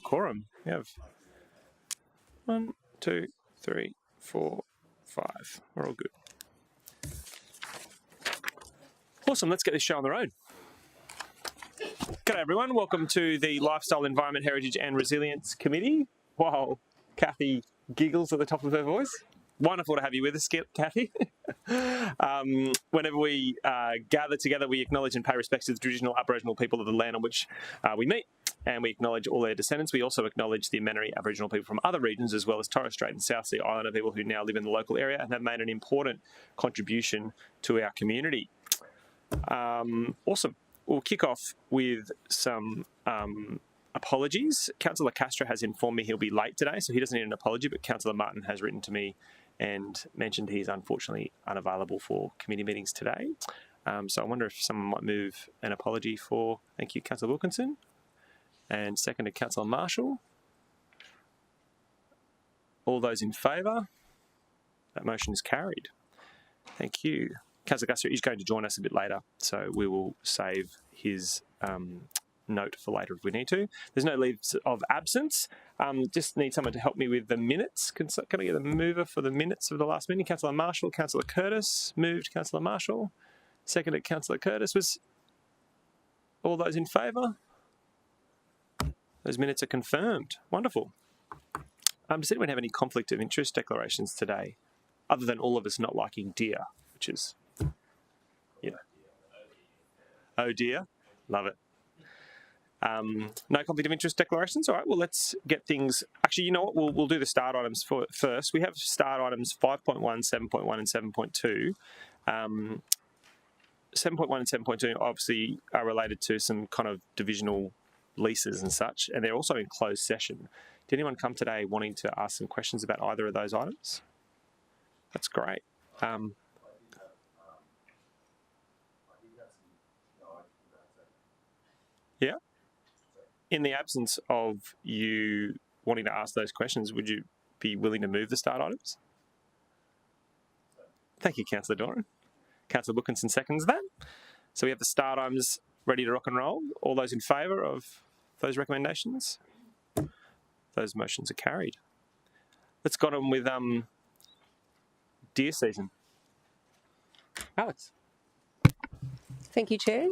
quorum. We have 1, 2, 3, 4, 5. We're all good. Awesome. Let's get this show on the road. G'day, everyone. Welcome to the Lifestyle, Environment, Heritage and Resilience Committee. While Kathy giggles at the top of her voice. Wonderful to have you with us, Kathy. Whenever we gather together, we acknowledge and pay respects to the traditional Aboriginal people of the land on which we meet, and we acknowledge all their descendants. We also acknowledge the many Aboriginal people from other regions, as well as Torres Strait and South Sea Islander people who now live in the local area and have made an important contribution to our community. Awesome. We'll kick off with some apologies. Councillor Castro has informed me he'll be late today, so he doesn't need an apology, but Councillor Martin has written to me and mentioned he's unfortunately unavailable for committee meetings today. So I wonder if someone might move an apology for, thank you, Councillor Wilkinson, and seconded Councillor Marshall. All those in favour? That motion is carried. Thank you. Councillor Castro is going to join us a bit later, so we will save his note for later if we need to. There's no leaves of absence. Just need someone to help me with the minutes. Can I get a mover for the minutes of the last meeting? Councillor Marshall, Councillor Curtis, moved Councillor Marshall. Seconded Councillor Curtis. Was all those in favour? Those minutes are confirmed. Wonderful. Does anyone have any conflict of interest declarations today, other than all of us not liking deer, which is, yeah. Oh dear, love it. No conflict of interest declarations. All right, well, let's get things... Actually, you know what? We'll do the start items first. We have start items 5.1, 7.1 and 7.2. 7.1 and 7.2 obviously are related to some kind of divisional leases and such, and they're also in closed session. Did anyone come today wanting to ask some questions about either of those items? That's great. Yeah? In the absence of you wanting to ask those questions, would you be willing to move the start items? Thank you, Councillor Doran. Councillor Wilkinson seconds that. So we have the start items ready to rock and roll. All those in favour of those recommendations? Those motions are carried. Let's go on with deer season. Alex. Thank you, Chair.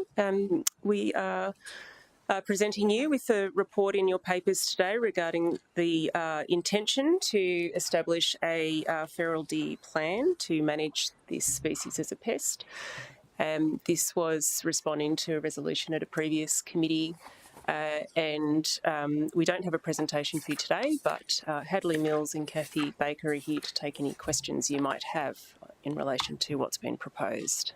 We are presenting you with a report in your papers today regarding the intention to establish a feral deer plan to manage this species as a pest. This was responding to a resolution at a previous committee, and we don't have a presentation for you today, but Hadley Mills and Kathy Baker are here to take any questions you might have in relation to what's been proposed.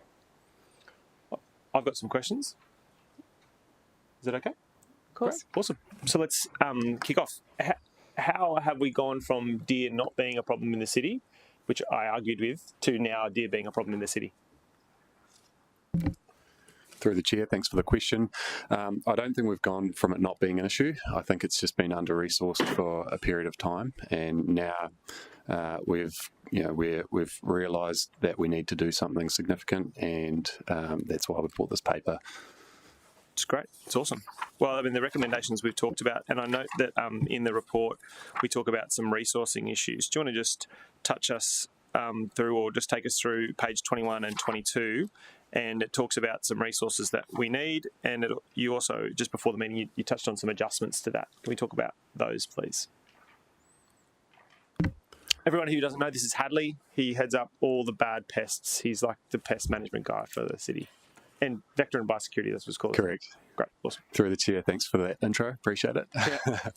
I've got some questions. Is that okay? Of course. Great. Awesome. So let's kick off. How have we gone from deer not being a problem in the city, which I argued with, to now deer being a problem in the city? Through the chair, thanks for the question. I don't think we've gone from it not being an issue. I think it's just been under-resourced for a period of time, and now we've realised that we need to do something significant, and that's why we brought this paper. It's great. It's awesome. Well, I mean, the recommendations we've talked about, and I note that in the report we talk about some resourcing issues. Do you want to just touch us through, or just take us through page 21 and 22? And it talks about some resources that we need, and you also, just before the meeting, you touched on some adjustments to that. Can we talk about those, please? Everyone who doesn't know, this is Hadley. He heads up all the bad pests. He's like the pest management guy for the city. And vector and biosecurity, that's what it's called. Correct. Great, awesome. Through the chair, thanks for that intro. Appreciate it. Yeah.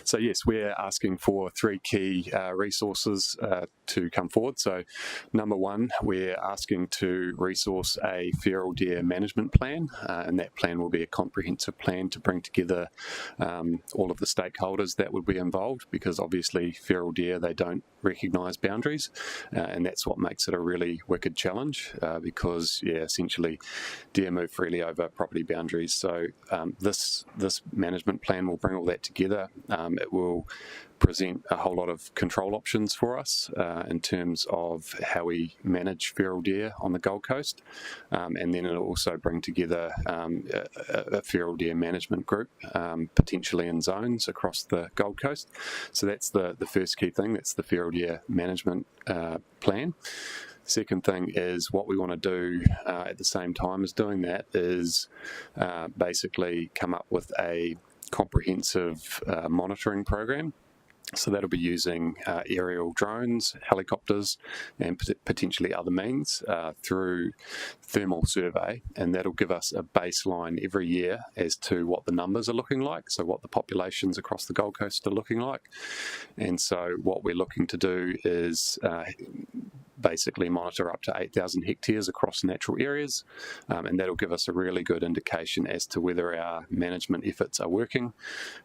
So yes, we're asking for 3 key resources to come forward. So number one, we're asking to resource a feral deer management plan, and that plan will be a comprehensive plan to bring together all of the stakeholders that would be involved, because obviously feral deer, they don't recognise boundaries, and that's what makes it a really wicked challenge, because essentially deer move freely over property boundaries. So this management plan will bring all that together. It will present a whole lot of control options for us in terms of how we manage feral deer on the Gold Coast, and then it'll also bring together a feral deer management group, potentially in zones across the Gold Coast. So that's the first key thing. That's the feral deer management plan. Second thing is what we want to do at the same time as doing that is basically come up with a comprehensive monitoring program. So that'll be using aerial drones, helicopters, and potentially other means through thermal survey, and that'll give us a baseline every year as to what the numbers are looking like, so what the populations across the Gold Coast are looking like. And so what we're looking to do is basically monitor up to 8,000 hectares across natural areas, and that'll give us a really good indication as to whether our management efforts are working.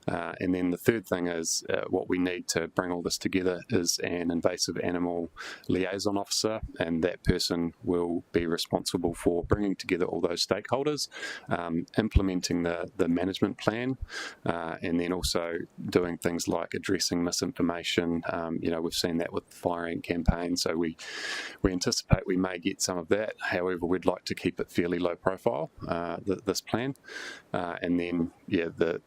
And then the third thing is what we need to bring all this together is an invasive animal liaison officer, and that person will be responsible for bringing together all those stakeholders, implementing the management plan, and then also doing things like addressing misinformation. We've seen that with the firing campaign, so we anticipate we may get some of that. However, we'd like to keep it fairly low profile, this plan, and then the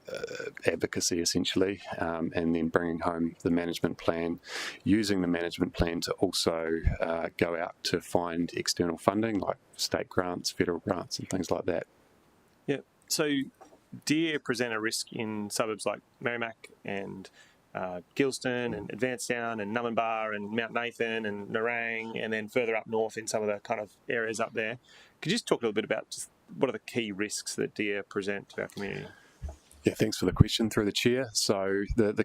advocacy essentially, and then bringing home the management plan, using the management plan to also go out to find external funding like state grants, federal grants and things like that. Yeah, so deer present a risk in suburbs like Merrimack and Gilston and Advancetown and Numinbar and Mount Nathan and Nerang, and then further up north in some of the kind of areas up there. Could you just talk a little bit about just what are the key risks that deer present to our community? Yeah, thanks for the question through the chair. So the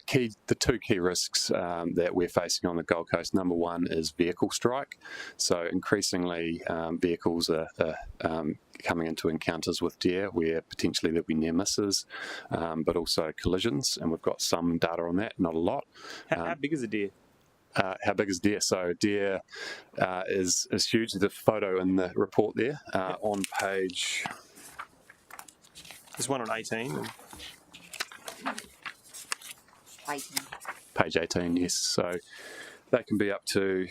two key risks that we're facing on the Gold Coast, number one is vehicle strike. So increasingly vehicles are coming into encounters with deer where potentially there'll be near misses, but also collisions, and we've got some data on that, not a lot. How big is a deer? How big is deer? So deer is huge. There's a photo in the report there on page... There's one on 18. Page 18, yes. So that can be up to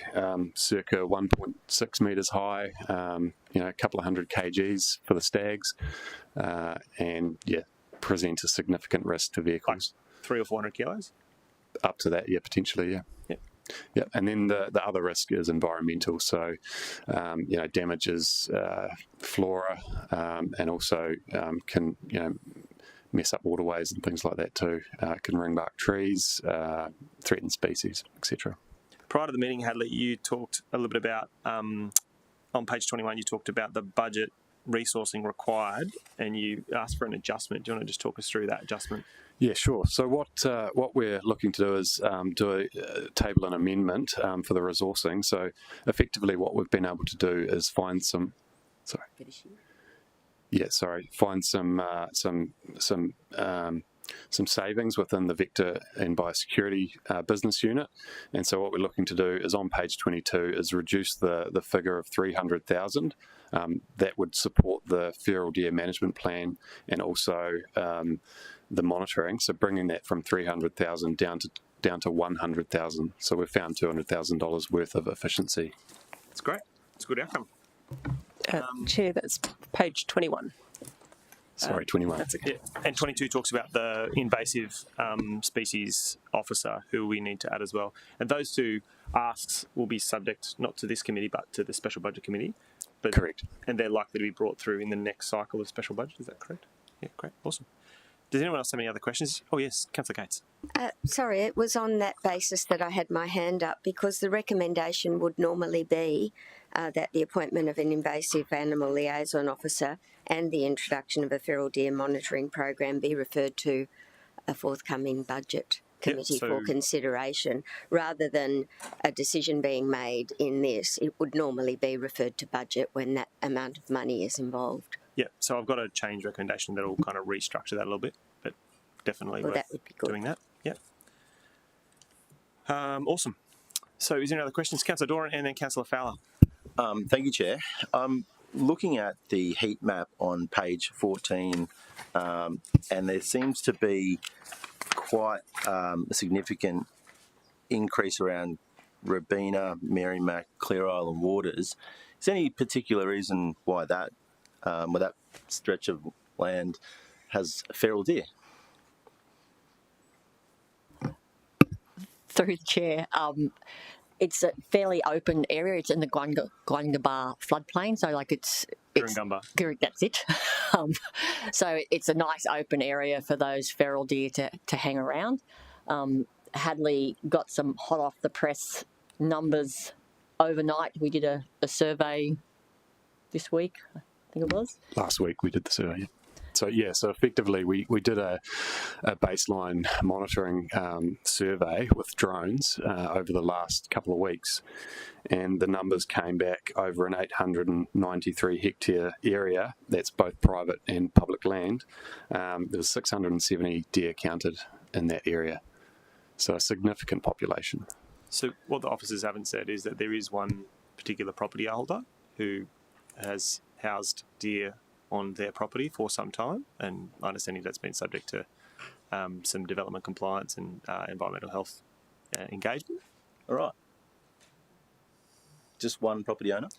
circa 1.6 metres high, a couple of hundred kgs for the stags, and present a significant risk to vehicles. Like 300 or 400 kilos? Up to that, potentially, Yep. Yeah, and then the other risk is environmental. So, damages flora, and also can mess up waterways and things like that too. Can ringbark trees, threatened species, etc. Prior to the meeting, Hadley, you talked a little bit about on page 21. You talked about the budget resourcing required, and you asked for an adjustment. Do you want to just talk us through that adjustment? Yeah, sure. So what we're looking to do is do a table an amendment for the resourcing. So effectively, what we've been able to do is find some. Find some savings within the vector and biosecurity business unit. And so what we're looking to do is on page 22 is reduce the figure of 300,000. That would support the feral deer management plan and also the monitoring. So bringing that from 300,000 down to 100,000. So we've found $200,000 worth of efficiency. That's great. It's a good outcome. Chair, that's page 21. Sorry, 21. That's okay. Yeah. And 22 talks about the invasive species officer who we need to add as well. And those two asks will be subject not to this committee but to the special budget committee. But, correct. And they're likely to be brought through in the next cycle of special budget. Is that correct? Yeah, great. Awesome. Does anyone else have any other questions? Oh, yes, Councillor Gates. Sorry, it was on that basis that I had my hand up, because the recommendation would normally be that the appointment of an invasive animal liaison officer and the introduction of a feral deer monitoring program be referred to a forthcoming budget committee for consideration, rather than a decision being made in this. It would normally be referred to budget when that amount of money is involved. Yeah, so I've got a change recommendation that will kind of restructure that a little bit, but definitely worth that would be good. doing that. Yeah. Awesome. So is there any other questions? Councillor Doran and then Councillor Fowler. Thank you, Chair. Looking at the heat map on page 14, and there seems to be quite a significant increase around Robina, Merrimack, Clear Island waters. Is there any particular reason why that stretch of land has feral deer? Through the chair, it's a fairly open area. It's in the Guangabar floodplain, so like it's Gurungamba. That's it. So it's a nice open area for those feral deer to hang around. Hadley got some hot off the press numbers overnight. We did a survey this week, I think it was. Last week we did the survey. So effectively we did a baseline monitoring survey with drones over the last couple of weeks, and the numbers came back over an 893 hectare area. That's both private and public land. There was 670 deer counted in that area, so a significant population. So what the officers haven't said is that there is one particular property holder who has housed deer on their property for some time, and my understanding that's been subject to some development compliance and environmental health engagement. All right. Just one property owner?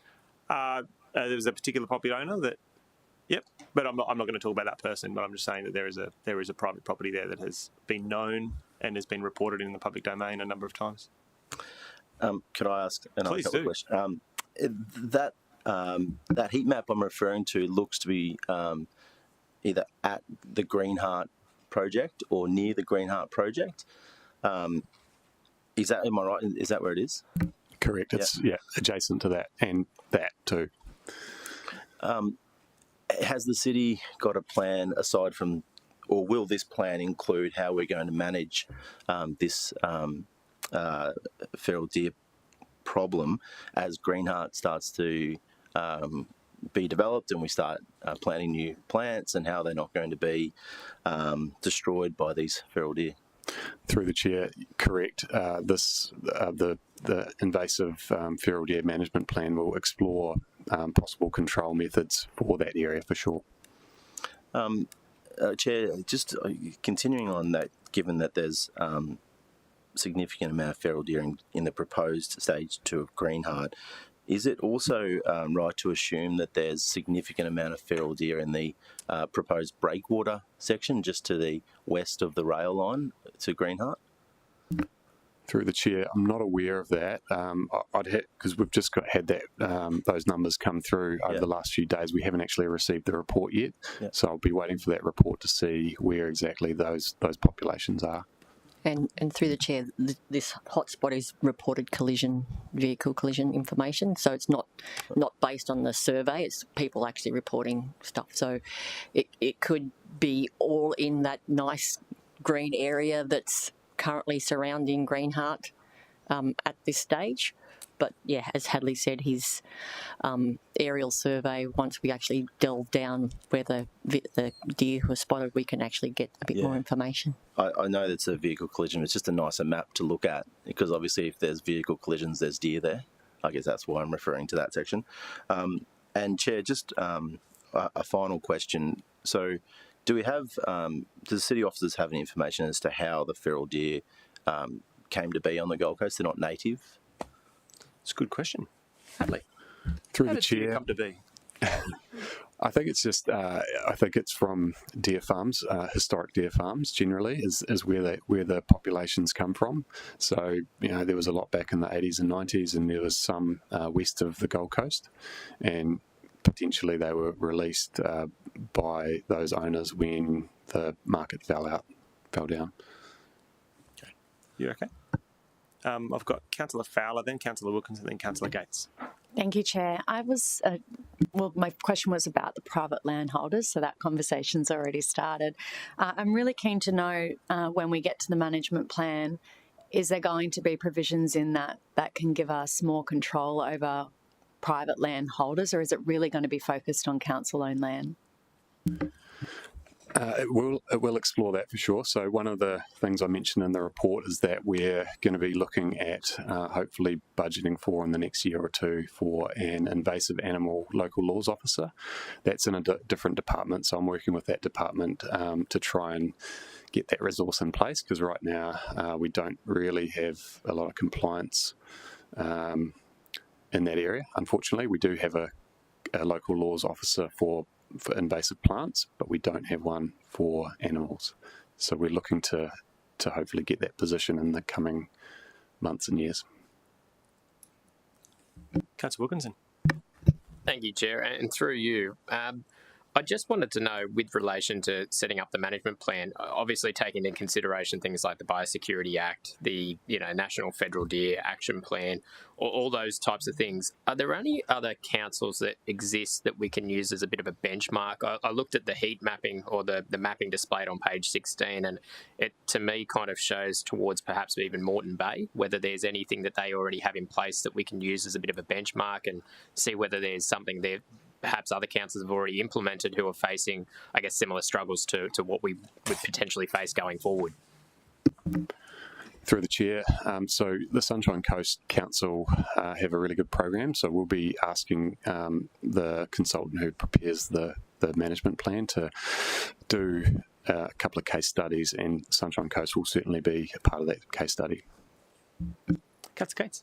There was a particular property owner that, yep, but I'm not going to talk about that person, but I'm just saying that there is a private property there that has been known and has been reported in the public domain a number of times. Could I ask another Please couple do. of questions? That heat map I'm referring to looks to be either at the Greenheart project or near the Greenheart project. Am I right? Is that where it is? Correct. It's adjacent to that and that too. Has the city got a plan aside from, or will this plan include how we're going to manage this feral deer problem as Greenheart starts to be developed and we start planting new plants, and how they're not going to be destroyed by these feral deer? Through the chair, correct. The invasive feral deer management plan will explore possible control methods for that area for sure. Chair, just continuing on that, given that there's significant amount of feral deer in the proposed stage 2 of Greenheart, is it also right to assume that there's significant amount of feral deer in the proposed breakwater section just to the west of the rail line to Greenheart? Through the chair, I'm not aware of that. Because we've just had that those numbers come through over the last few days. We haven't actually received the report yet, so I'll be waiting for that report to see where exactly those populations are. And through the chair, this hotspot is reported vehicle collision information, so it's not based on the survey. It's people actually reporting stuff. So it could be all in that nice green area that's currently surrounding Greenheart at this stage. But yeah, as Hadley said, his aerial survey, once we actually delve down where the deer were spotted, we can actually get a bit more information. I know that's a vehicle collision. It's just a nicer map to look at, because obviously if there's vehicle collisions, there's deer there. I guess that's why I'm referring to that section. And Chair, just a final question. So do we have, do the city officers have any information as to how the feral deer came to be on the Gold Coast? They're not native. It's a good question. Hadley, Through how the did deer chair, come to be? I think it's just it's from deer farms, historic deer farms. Generally, is where the populations come from. So there was a lot back in the 80s and 90s, and there was some west of the Gold Coast, and potentially they were released by those owners when the market fell down. Okay, you okay? I've got Councillor Fowler, then Councillor Wilkinson, then Councillor Gates. Thank you, Chair. I was, my question was about the private landholders, so that conversation's already started. I'm really keen to know when we get to the management plan, is there going to be provisions in that can give us more control over private landholders, or is it really going to be focused on council-owned land? It will explore that for sure. So one of the things I mentioned in the report is that we're going to be looking at hopefully budgeting for in the next year or two for an invasive animal local laws officer. That's in a different department, so I'm working with that department to try and get that resource in place, because right now we don't really have a lot of compliance in that area. Unfortunately, we do have a local laws officer for invasive plants, but we don't have one for animals. So we're looking to hopefully get that position in the coming months and years. Councillor Wilkinson. Thank you, Chair. And through you, I just wanted to know, with relation to setting up the management plan, obviously taking into consideration things like the Biosecurity Act, the National Federal Deer Action Plan, all those types of things, are there any other councils that exist that we can use as a bit of a benchmark? I looked at the heat mapping, or the mapping displayed on page 16, and it, to me, kind of shows towards perhaps even Moreton Bay, whether there's anything that they already have in place that we can use as a bit of a benchmark and see whether there's something there perhaps other councils have already implemented who are facing, I guess, similar struggles to what we would potentially face going forward. Through the Chair, so the Sunshine Coast Council have a really good program, so we'll be asking the consultant who prepares the management plan to do a couple of case studies, and Sunshine Coast will certainly be a part of that case study. Councillor Cates.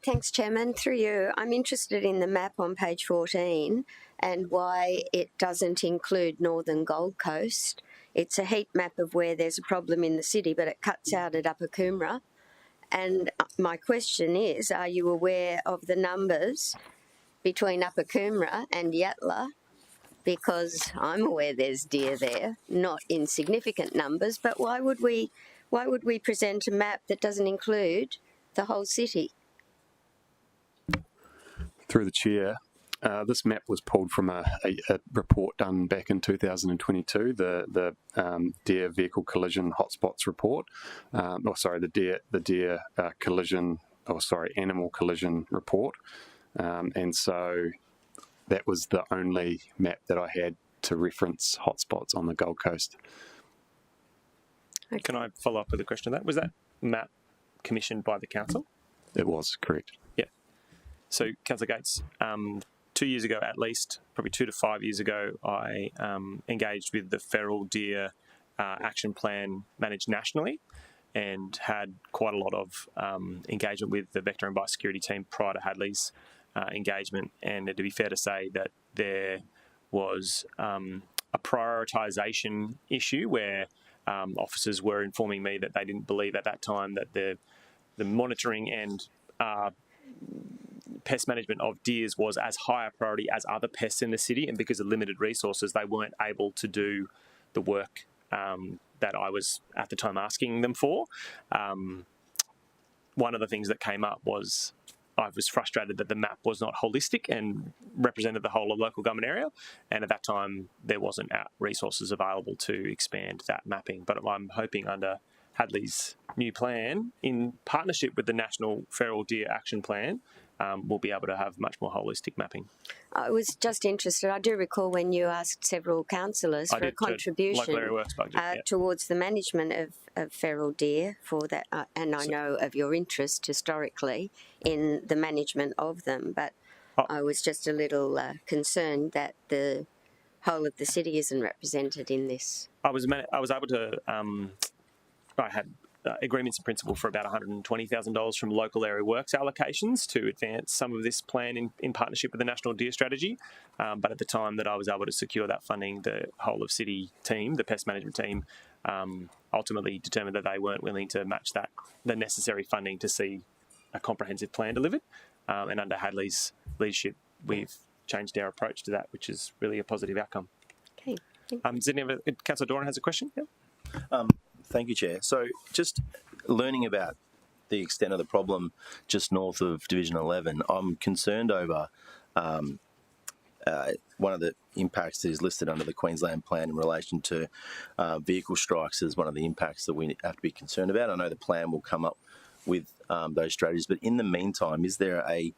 Thanks, Chairman. Through you, I'm interested in the map on page 14 and why it doesn't include Northern Gold Coast. It's a heat map of where there's a problem in the city, but it cuts out at Upper Coomera. And my question is, are you aware of the numbers between Upper Coomera and Yatala? Because I'm aware there's deer there, not in significant numbers, but why would we present a map that doesn't include the whole city? Through the Chair, this map was pulled from a report done back in 2022, the Deer Vehicle Collision Hotspots report. The Deer Animal Collision report. And so that was the only map that I had to reference hotspots on the Gold Coast. Can I follow up with a question on that? Was that map commissioned by the council? It was, correct. Yeah. So, Councillor Gates, 2 years ago at least, probably 2 to 5 years ago, I engaged with the Feral Deer Action Plan managed nationally and had quite a lot of engagement with the Vector and Biosecurity team prior to Hadley's engagement. And to be fair to say that there was a prioritisation issue where officers were informing me that they didn't believe at that time that the monitoring and pest management of deers was as high a priority as other pests in the city, and because of limited resources, they weren't able to do the work that I was at the time asking them for. One of the things that came up was I was frustrated that the map was not holistic and represented the whole of local government area, and at that time there wasn't resources available to expand that mapping. But I'm hoping under Hadley's new plan, in partnership with the National Feral Deer Action Plan, we'll be able to have much more holistic mapping. I was just interested. I do recall when you asked several councillors for a contribution towards the management of feral deer for that, and I know of your interest historically in the management of them, but I was just a little concerned that the whole of the city isn't represented in this. I was able to. I had agreements in principle for about $120,000 from local area works allocations to advance some of this plan in partnership with the National Deer Strategy. But at the time that I was able to secure that funding, the whole of city team, the pest management team, ultimately determined that they weren't willing to match the necessary funding to see a comprehensive plan delivered. And under Hadley's leadership, we've changed our approach to that, which is really a positive outcome. Okay. Councillor Doran has a question? Yep. Thank you, Chair. So just learning about the extent of the problem just north of Division 11, I'm concerned over one of the impacts that is listed under the Queensland Plan in relation to vehicle strikes as one of the impacts that we have to be concerned about. I know the plan will come up with those strategies, but in the meantime, is there a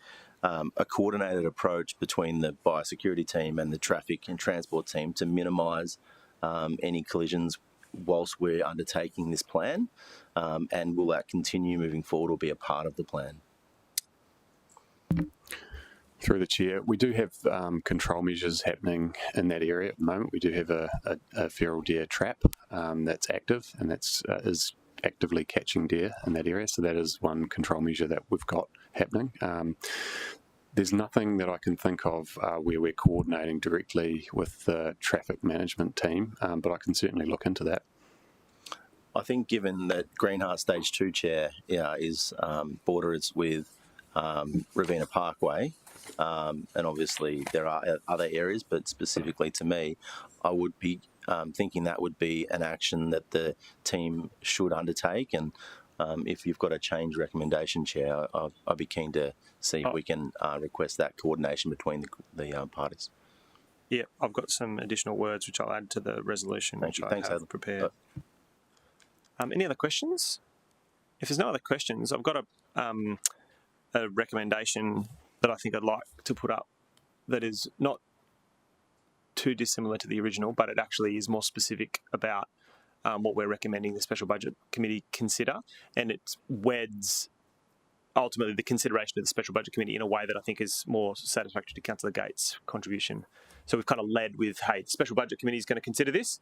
coordinated approach between the biosecurity team and the traffic and transport team to minimise any collisions whilst we're undertaking this plan, and will that continue moving forward or be a part of the plan? Through the chair, we do have control measures happening in that area at the moment. We do have a feral deer trap that's active, and that's is actively catching deer in that area. So that is one control measure that we've got happening. There's nothing that I can think of where we're coordinating directly with the traffic management team, but I can certainly look into that. I think given that Greenheart Stage 2 Chair is borders with Ravenna Parkway, and obviously there are other areas, but specifically to me, I would be thinking that would be an action that the team should undertake. And if you've got a change recommendation, Chair, I'd be keen to see if we can request that coordination between the parties. Yeah, I've got some additional words which I'll add to the resolution, which I have prepared. Any other questions? If there's no other questions, I've got a recommendation that I think I'd like to put up that is not too dissimilar to the original, but it actually is more specific about what we're recommending the Special Budget Committee consider, and it weds ultimately the consideration of the Special Budget Committee in a way that I think is more satisfactory to Councillor Gates' contribution. So we've kind of led with, hey, the Special Budget Committee is going to consider this.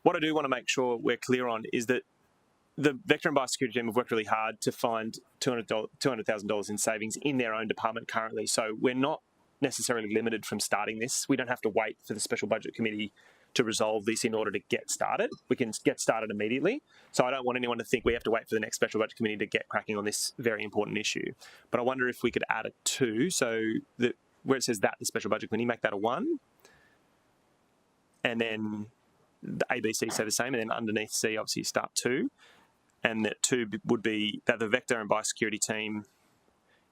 What I do want to make sure we're clear on is that the Vector and Biosecurity team have worked really hard to find $200,000 in savings in their own department currently. So we're not necessarily limited from starting this. We don't have to wait for the Special Budget Committee to resolve this in order to get started. We can get started immediately. So I don't want anyone to think we have to wait for the next Special Budget Committee to get cracking on this very important issue. But I wonder if we could add a 2, so that where it says that the Special Budget Committee, make that a 1. And then the A, B, C say the same, and then underneath C, obviously, you start 2. And that 2 would be that the Vector and Biosecurity team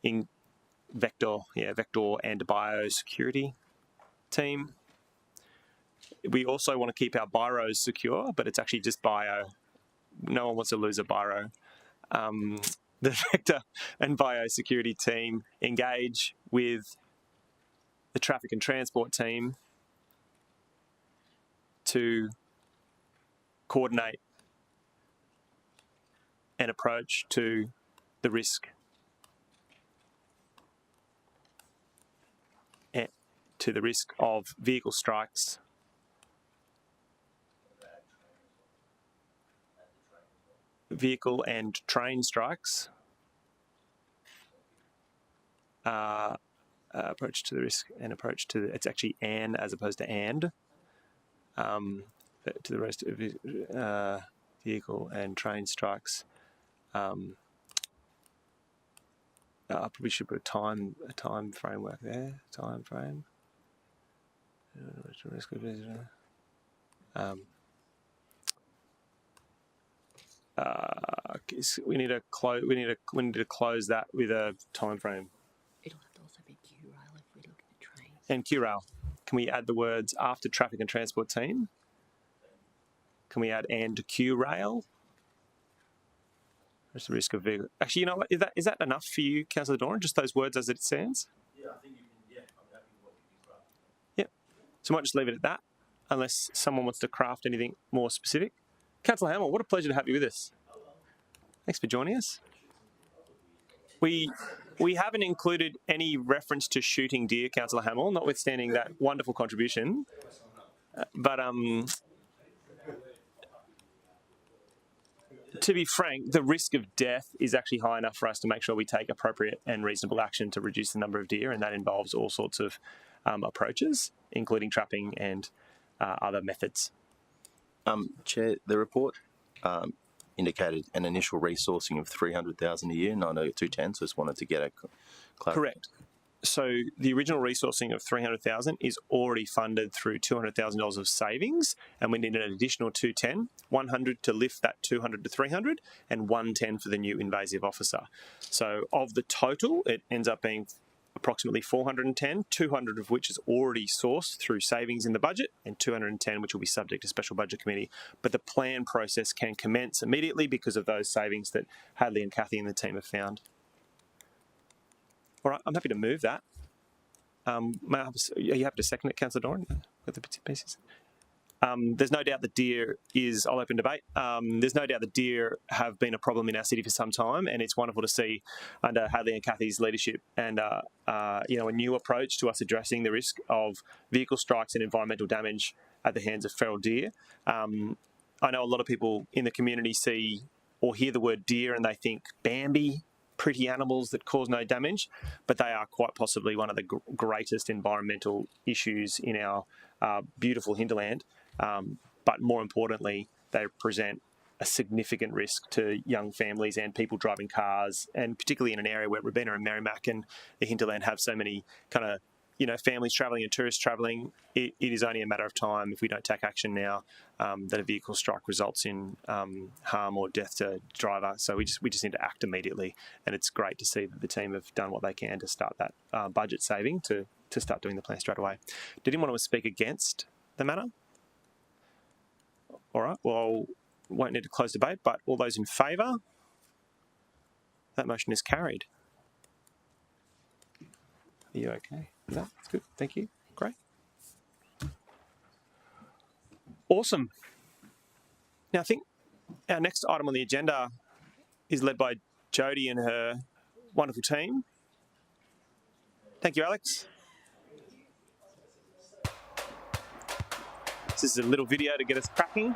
in Vector and Biosecurity team. We also want to keep our biros secure, but it's actually just bio. No one wants to lose a biro. The Vector and Biosecurity team engage with the Traffic and Transport team to coordinate an approach to the risk of vehicle strikes vehicle and train strikes, approach to the risk and approach to it's actually an as opposed to and to the rest of vehicle and train strikes. I probably should put a time framework there. Time frame. We need to close that with a time frame. It'll have to also be Q-rail if we look at the trains. And Q-rail. Can we add the words after Traffic and Transport team? Can we add and Q-rail? There's the risk of vehicle. Actually, you know what? Is that enough for you, Councillor Doran? Just those words as it stands? Yeah, I think you can. Yeah, I'm happy with what you can. Yep. So I might just leave it at that, unless someone wants to craft anything more specific. Councillor Hamill, what a pleasure to have you with us. Thanks for joining us. We haven't included any reference to shooting deer, Councillor Hamill, notwithstanding that wonderful contribution. But to be frank, the risk of death is actually high enough for us to make sure we take appropriate and reasonable action to reduce the number of deer, and that involves all sorts of approaches, including trapping and other methods. Chair, the report indicated an initial resourcing of $300,000 a year, and I know 210, so just wanted to get a clarity. Correct. So the original resourcing of $300,000 is already funded through $200,000 of savings, and we need an additional 210, 100 to lift that 200 to 300, and 110 for the new invasive officer. So of the total, it ends up being approximately 410, 200 of which is already sourced through savings in the budget, and 210 which will be subject to Special Budget Committee. But the plan process can commence immediately because of those savings that Hadley and Kathy and the team have found. All right, I'm happy to move that. Are you happy to second it, Councillor Doran, with the pieces? There's no doubt that deer is, I'll open debate, there's no doubt that deer have been a problem in our city for some time, and it's wonderful to see under Hadley and Kathy's leadership and a new approach to us addressing the risk of vehicle strikes and environmental damage at the hands of feral deer. I know a lot of people in the community see or hear the word deer and they think Bambi, pretty animals that cause no damage, but they are quite possibly one of the greatest environmental issues in our beautiful hinterland. But more importantly, they present a significant risk to young families and people driving cars, and particularly in an area where Robina and Merrimack and the hinterland have so many kind of families travelling and tourists travelling. It is only a matter of time, if we don't take action now, that a vehicle strike results in harm or death to driver. So we just need to act immediately, and it's great to see that the team have done what they can to start that budget saving to start doing the plan straight away. Did anyone want to speak against the matter? All right, well, won't need to close debate, but all those in favour? That motion is carried. Are you okay? No, that's good. Thank you. Great. Awesome. Now, I think our next item on the agenda is led by Jodie and her wonderful team. Thank you, Alex. This is a little video to get us cracking.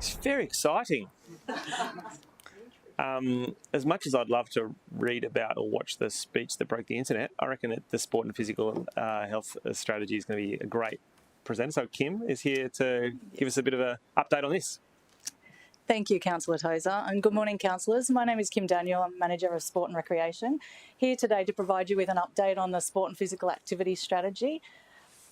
It's very exciting. As much as I'd love to read about or watch the speech that broke the internet, I reckon that the sport and physical health strategy is going to be a great presenter. So Kim is here to give us a bit of an update on this. Thank you, Councillor Tozer, and good morning, councillors. My name is Kim Daniel. I'm Manager of Sport and Recreation, here today to provide you with an update on the sport and physical activity strategy.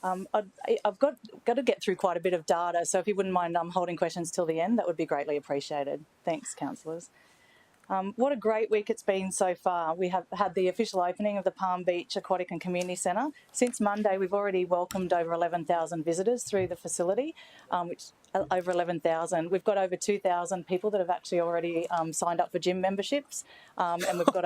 I've got to get through quite a bit of data, so if you wouldn't mind holding questions till the end, that would be greatly appreciated. Thanks, councillors. What a great week it's been so far. We have had the official opening of the Palm Beach Aquatic and Community Centre. Since Monday, we've already welcomed over 11,000 visitors through the facility, over 11,000. We've got over 2,000 people that have actually already signed up for gym memberships, and we've got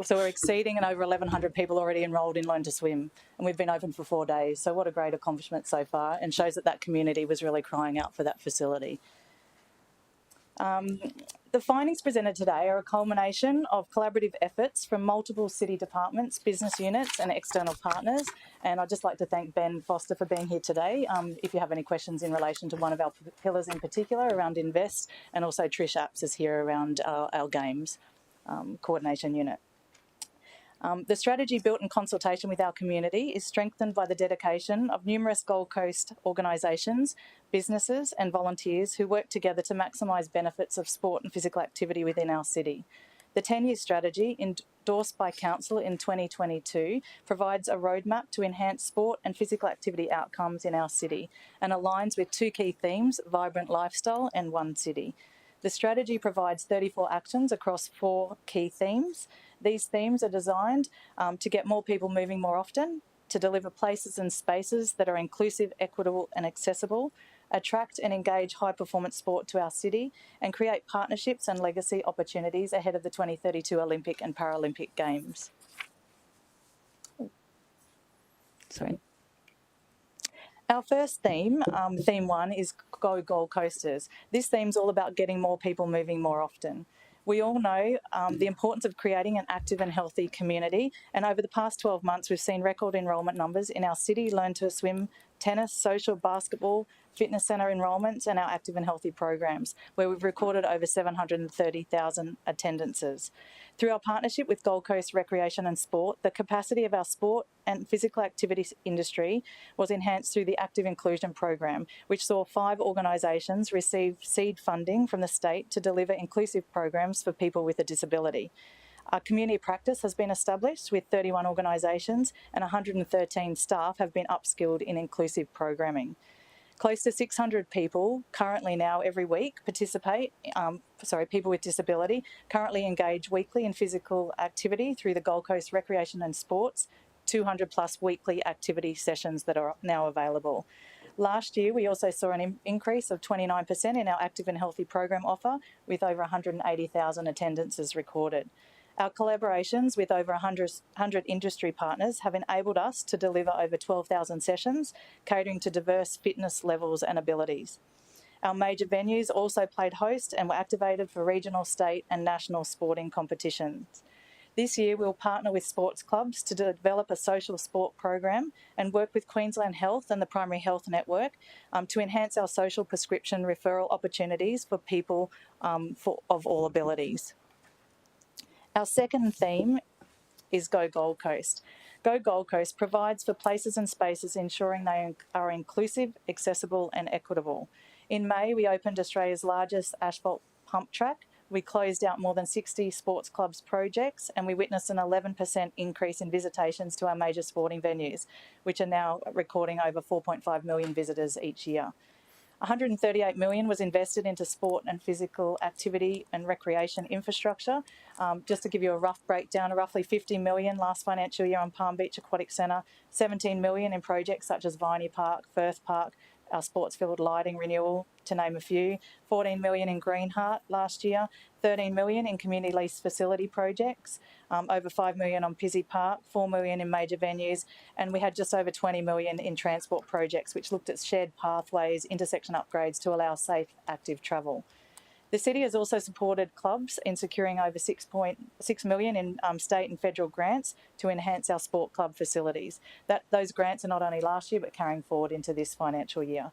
so we're exceeding and over 1,100 people already enrolled in Learn to Swim, and we've been open for 4 days. So what a great accomplishment so far, and shows that community was really crying out for that facility. The findings presented today are a culmination of collaborative efforts from multiple city departments, business units and external partners. And I'd just like to thank Ben Foster for being here today. If you have any questions in relation to one of our pillars in particular around Invest, and also Trish Apps is here around our games coordination unit. The strategy, built in consultation with our community, is strengthened by the dedication of numerous Gold Coast organisations, businesses and volunteers who work together to maximise benefits of sport and physical activity within our city. The 10-year strategy, endorsed by Council in 2022, provides a roadmap to enhance sport and physical activity outcomes in our city and aligns with 2 key themes: vibrant lifestyle and One City. The strategy provides 34 actions across 4 key themes. These themes are designed to get more people moving more often, to deliver places and spaces that are inclusive, equitable and accessible, attract and engage high-performance sport to our city, and create partnerships and legacy opportunities ahead of the 2032 Olympic and Paralympic Games. Sorry. Our first theme, theme 1, is Go Gold Coasters. This theme's all about getting more people moving more often. We all know the importance of creating an active and healthy community, and over the past 12 months we've seen record enrolment numbers in our city Learn to Swim, tennis, social, basketball, fitness centre enrolments and our active and healthy programs, where we've recorded over 730,000 attendances. Through our partnership with Gold Coast Recreation and Sport, the capacity of our sport and physical activities industry was enhanced through the Active Inclusion Program, which saw 5 organisations receive seed funding from the state to deliver inclusive programs for people with a disability. Our community practice has been established with 31 organisations, and 113 staff have been upskilled in inclusive programming. Close to 600 people currently now every week people with disability currently engage weekly in physical activity through the Gold Coast Recreation and Sports 200 plus weekly activity sessions that are now available. Last year, we also saw an increase of 29% in our active and healthy program offer, with over 180,000 attendances recorded. Our collaborations with over 100 industry partners have enabled us to deliver over 12,000 sessions, catering to diverse fitness levels and abilities. Our major venues also played host and were activated for regional, state and national sporting competitions. This year, we'll partner with sports clubs to develop a social sport program and work with Queensland Health and the Primary Health Network to enhance our social prescription referral opportunities for people of all abilities. Our second theme is Go Gold Coast. Go Gold Coast provides for places and spaces ensuring they are inclusive, accessible and equitable. In May, we opened Australia's largest asphalt pump track. We closed out more than 60 sports clubs projects, and we witnessed an 11% increase in visitations to our major sporting venues, which are now recording over 4.5 million visitors each year. 138 million was invested into sport and physical activity and recreation infrastructure. Just to give you a rough breakdown, roughly 50 million last financial year on Palm Beach Aquatic Centre, 17 million in projects such as Viney Park, Firth Park, our sports field lighting renewal, to name a few, 14 million in Greenheart last year, 13 million in community lease facility projects, over 5 million on Pizzey Park, 4 million in major venues, and we had just over 20 million in transport projects, which looked at shared pathways, intersection upgrades to allow safe, active travel. The city has also supported clubs in securing over 6.6 million in state and federal grants to enhance our sport club facilities. Those grants are not only last year but carrying forward into this financial year.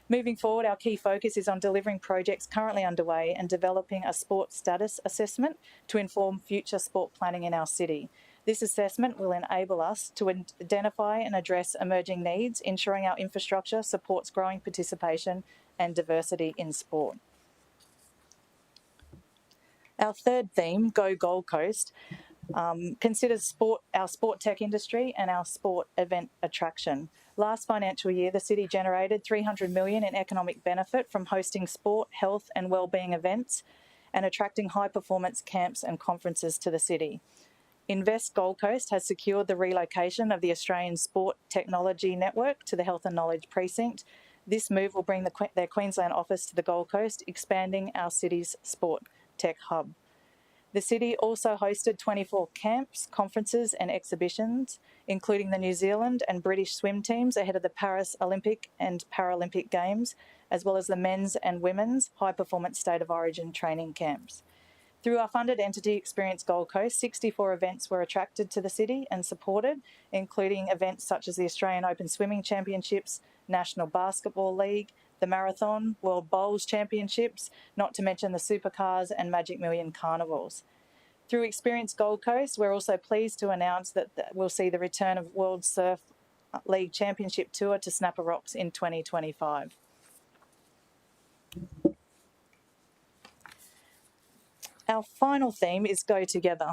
Moving forward, our key focus is on delivering projects currently underway and developing a sport status assessment to inform future sport planning in our city. This assessment will enable us to identify and address emerging needs, ensuring our infrastructure supports growing participation and diversity in sport. Our third theme, Go Gold Coast, considers our sport tech industry and our sport event attraction. Last financial year, the city generated 300 million in economic benefit from hosting sport, health and wellbeing events and attracting high-performance camps and conferences to the city. Invest Gold Coast has secured the relocation of the Australian Sport Technology Network to the Health and Knowledge Precinct. This move will bring their Queensland office to the Gold Coast, expanding our city's sport tech hub. The city also hosted 24 camps, conferences and exhibitions, including the New Zealand and British swim teams ahead of the Paris Olympic and Paralympic Games, as well as the men's and women's high-performance state of origin training camps. Through our funded entity Experience Gold Coast, 64 events were attracted to the city and supported, including events such as the Australian Open Swimming Championships, National Basketball League, the Marathon, World Bowls Championships, not to mention the Supercars and Magic Million Carnivals. Through Experience Gold Coast, we're also pleased to announce that we'll see the return of World Surf League Championship Tour to Snapper Rocks in 2025. Our final theme is Go Together.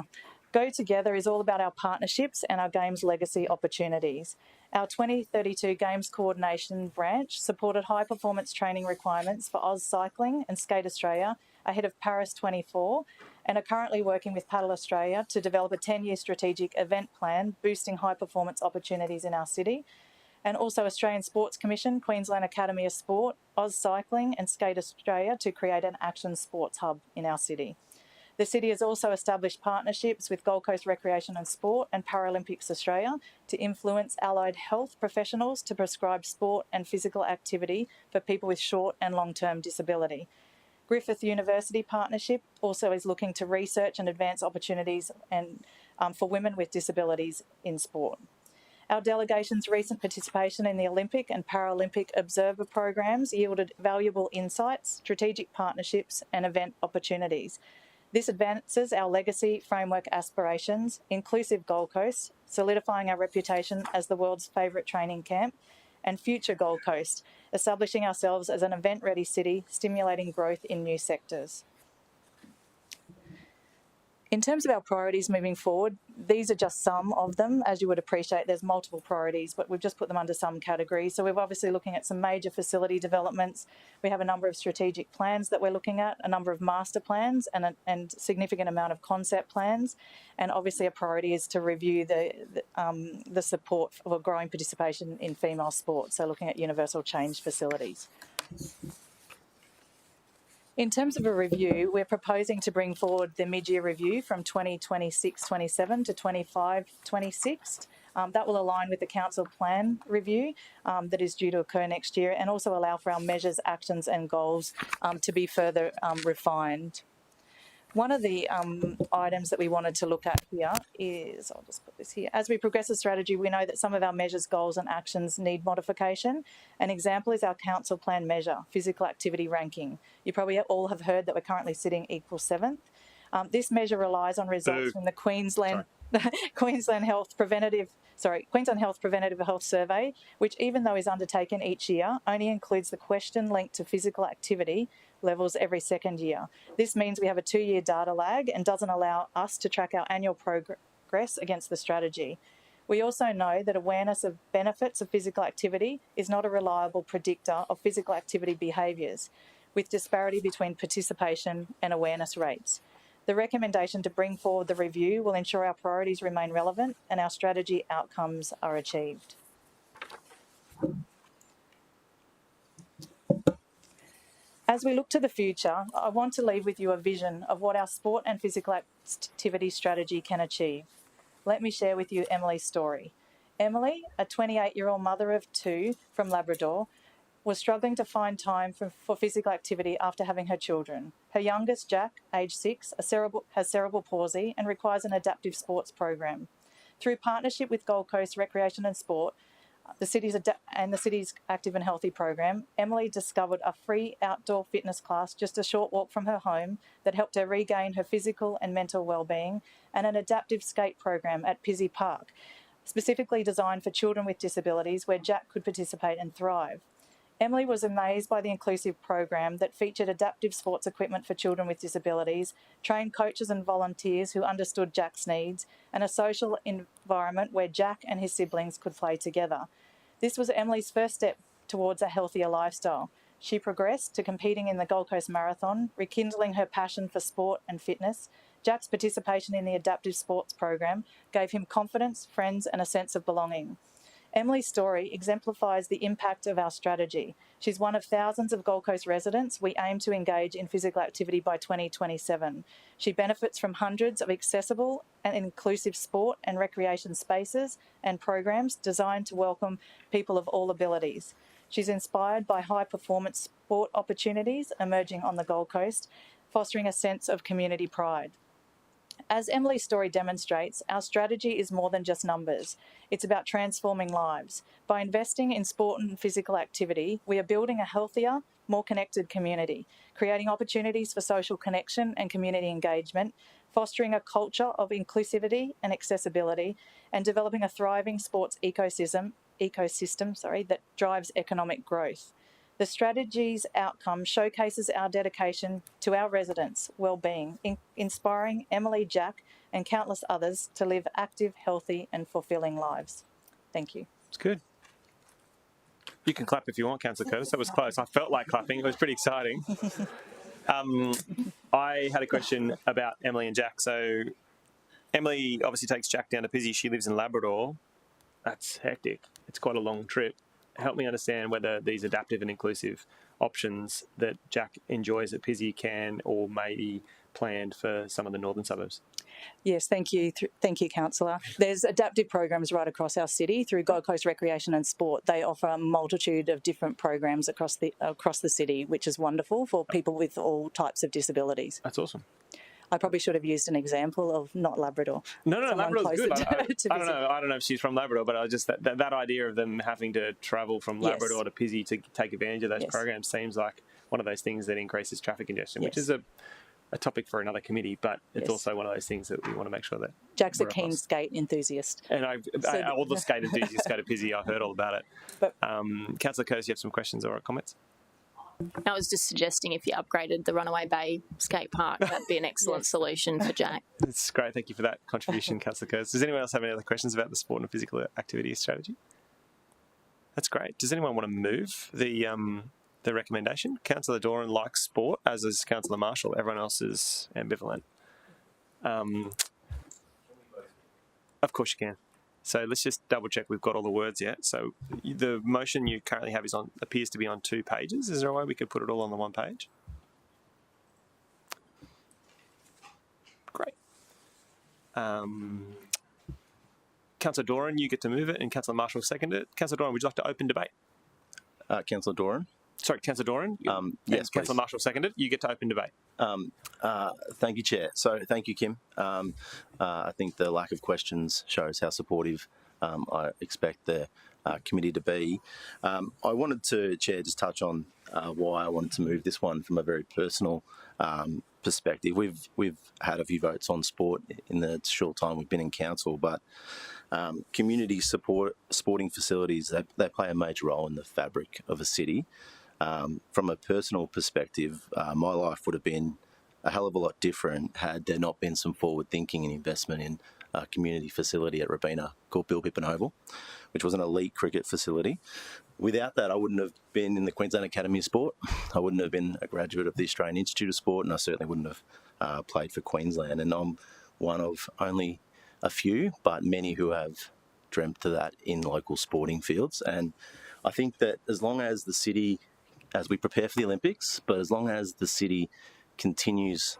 Go Together is all about our partnerships and our Games legacy opportunities. Our 2032 Games Coordination Branch supported high-performance training requirements for Oz Cycling and Skate Australia ahead of Paris 24 and are currently working with Paddle Australia to develop a 10-year strategic event plan boosting high-performance opportunities in our city. And also Australian Sports Commission, Queensland Academy of Sport, Oz Cycling and Skate Australia to create an action sports hub in our city. The city has also established partnerships with Gold Coast Recreation and Sport and Paralympics Australia to influence allied health professionals to prescribe sport and physical activity for people with short and long-term disability. Griffith University Partnership also is looking to research and advance opportunities for women with disabilities in sport. Our delegation's recent participation in the Olympic and Paralympic Observer programs yielded valuable insights, strategic partnerships and event opportunities. This advances our legacy framework aspirations, inclusive Gold Coast, solidifying our reputation as the world's favourite training camp, and future Gold Coast, establishing ourselves as an event-ready city, stimulating growth in new sectors. In terms of our priorities moving forward, these are just some of them. As you would appreciate, there's multiple priorities, but we've just put them under some categories. So we're obviously looking at some major facility developments. We have a number of strategic plans that we're looking at, a number of master plans and significant amount of concept plans. And obviously a priority is to review the support for growing participation in female sport. So looking at universal change facilities. In terms of a review, we're proposing to bring forward the mid-year review from 2026-27 to 25-26. That will align with the council plan review that is due to occur next year and also allow for our measures, actions and goals to be further refined. One of the items that we wanted to look at here is, I'll just put this here, as we progress the strategy, we know that some of our measures, goals and actions need modification. An example is our council plan measure, physical activity ranking. You probably all have heard that we're currently sitting equal 7th. This measure relies on results from the Queensland Health Preventative Health Survey, which even though is undertaken each year, only includes the question linked to physical activity levels every second year. This means we have a 2-year data lag and doesn't allow us to track our annual progress against the strategy. We also know that awareness of benefits of physical activity is not a reliable predictor of physical activity behaviours, with disparity between participation and awareness rates. The recommendation to bring forward the review will ensure our priorities remain relevant and our strategy outcomes are achieved. As we look to the future, I want to leave with you a vision of what our sport and physical activity strategy can achieve. Let me share with you Emily's story. Emily, a 28-year-old mother of 2 from Labrador, was struggling to find time for physical activity after having her children. Her youngest, Jack, aged 6, has cerebral palsy and requires an adaptive sports program. Through partnership with Gold Coast Recreation and Sport, the city's Active and Healthy program, Emily discovered a free outdoor fitness class just a short walk from her home that helped her regain her physical and mental well-being, and an adaptive skate program at Pizzey Park, specifically designed for children with disabilities where Jack could participate and thrive. Emily was amazed by the inclusive program that featured adaptive sports equipment for children with disabilities, trained coaches and volunteers who understood Jack's needs, and a social environment where Jack and his siblings could play together. This was Emily's first step towards a healthier lifestyle. She progressed to competing in the Gold Coast Marathon, rekindling her passion for sport and fitness. Jack's participation in the adaptive sports program gave him confidence, friends, and a sense of belonging. Emily's story exemplifies the impact of our strategy. She's one of thousands of Gold Coast residents we aim to engage in physical activity by 2027. She benefits from hundreds of accessible and inclusive sport and recreation spaces and programs designed to welcome people of all abilities. She's inspired by high-performance sport opportunities emerging on the Gold Coast, fostering a sense of community pride. As Emily's story demonstrates, our strategy is more than just numbers. It's about transforming lives. By investing in sport and physical activity, we are building a healthier, more connected community, creating opportunities for social connection and community engagement, fostering a culture of inclusivity and accessibility, and developing a thriving sports ecosystem that drives economic growth. The strategy's outcome showcases our dedication to our residents' well-being, inspiring Emily, Jack, and countless others to live active, healthy, and fulfilling lives. Thank you. It's good. You can clap if you want, Councillor Curtis. That was close. I felt like clapping. It was pretty exciting. I had a question about Emily and Jack. So Emily obviously takes Jack down to Pizzey. She lives in Labrador. That's hectic. It's quite a long trip. Help me understand whether these adaptive and inclusive options that Jack enjoys at Pizzy can or may be planned for some of the northern suburbs? Yes, thank you. Thank you, Councillor. There's adaptive programs right across our city through Gold Coast Recreation and Sport. They offer a multitude of different programs across the city, which is wonderful for people with all types of disabilities. That's awesome. I probably should have used an example of not Labrador. No, Someone Labrador's good. closer I to don't know. I don't know if she's from Labrador, but I just that idea of them having to travel from Labrador to Pizzy to take advantage of those programs seems like one of those things that increases traffic congestion, which is a topic for another committee, but it's also one of those things that we want to make sure that Jack's a keen skate enthusiast. And all the skate enthusiasts go to Pizzy. I've heard all about it. But Councillor Curtis, you have some questions or comments? I was just suggesting if you upgraded the Runaway Bay skate park, that'd be an excellent solution for Jack. That's great. Thank you for that contribution, Councillor Curtis. Does anyone else have any other questions about the sport and physical activity strategy? That's great. Does anyone want to move the recommendation? Councillor Doran likes sport, as is Councillor Marshall. Everyone else is ambivalent. Of course you can. So let's just double check we've got all the words yet. So the motion you currently have appears to be on 2 pages. Is there a way we could put it all on the 1 page? Great. Councillor Doran, you get to move it, and Councillor Marshall second it. Councillor Doran, would you like to open debate? Councillor Doran? Sorry, Councillor Doran? Yes, Councillor Marshall seconded. You get to open debate. Thank you, Chair. So thank you, Kim. I think the lack of questions shows how supportive I expect the committee to be. I wanted to, Chair, just touch on why I wanted to move this one from a very personal perspective. We've had a few votes on sport in the short time we've been in council, but community sporting facilities, they play a major role in the fabric of a city. From a personal perspective, my life would have been a hell of a lot different had there not been some forward thinking and investment in a community facility at Robina called Bill Pippin Oval, which was an elite cricket facility. Without that, I wouldn't have been in the Queensland Academy of Sport. I wouldn't have been a graduate of the Australian Institute of Sport, and I certainly wouldn't have played for Queensland. And I'm one of only a few, but many who have dreamt of that in local sporting fields. And I think that as long as the city, as we prepare for the Olympics, but as long as the city continues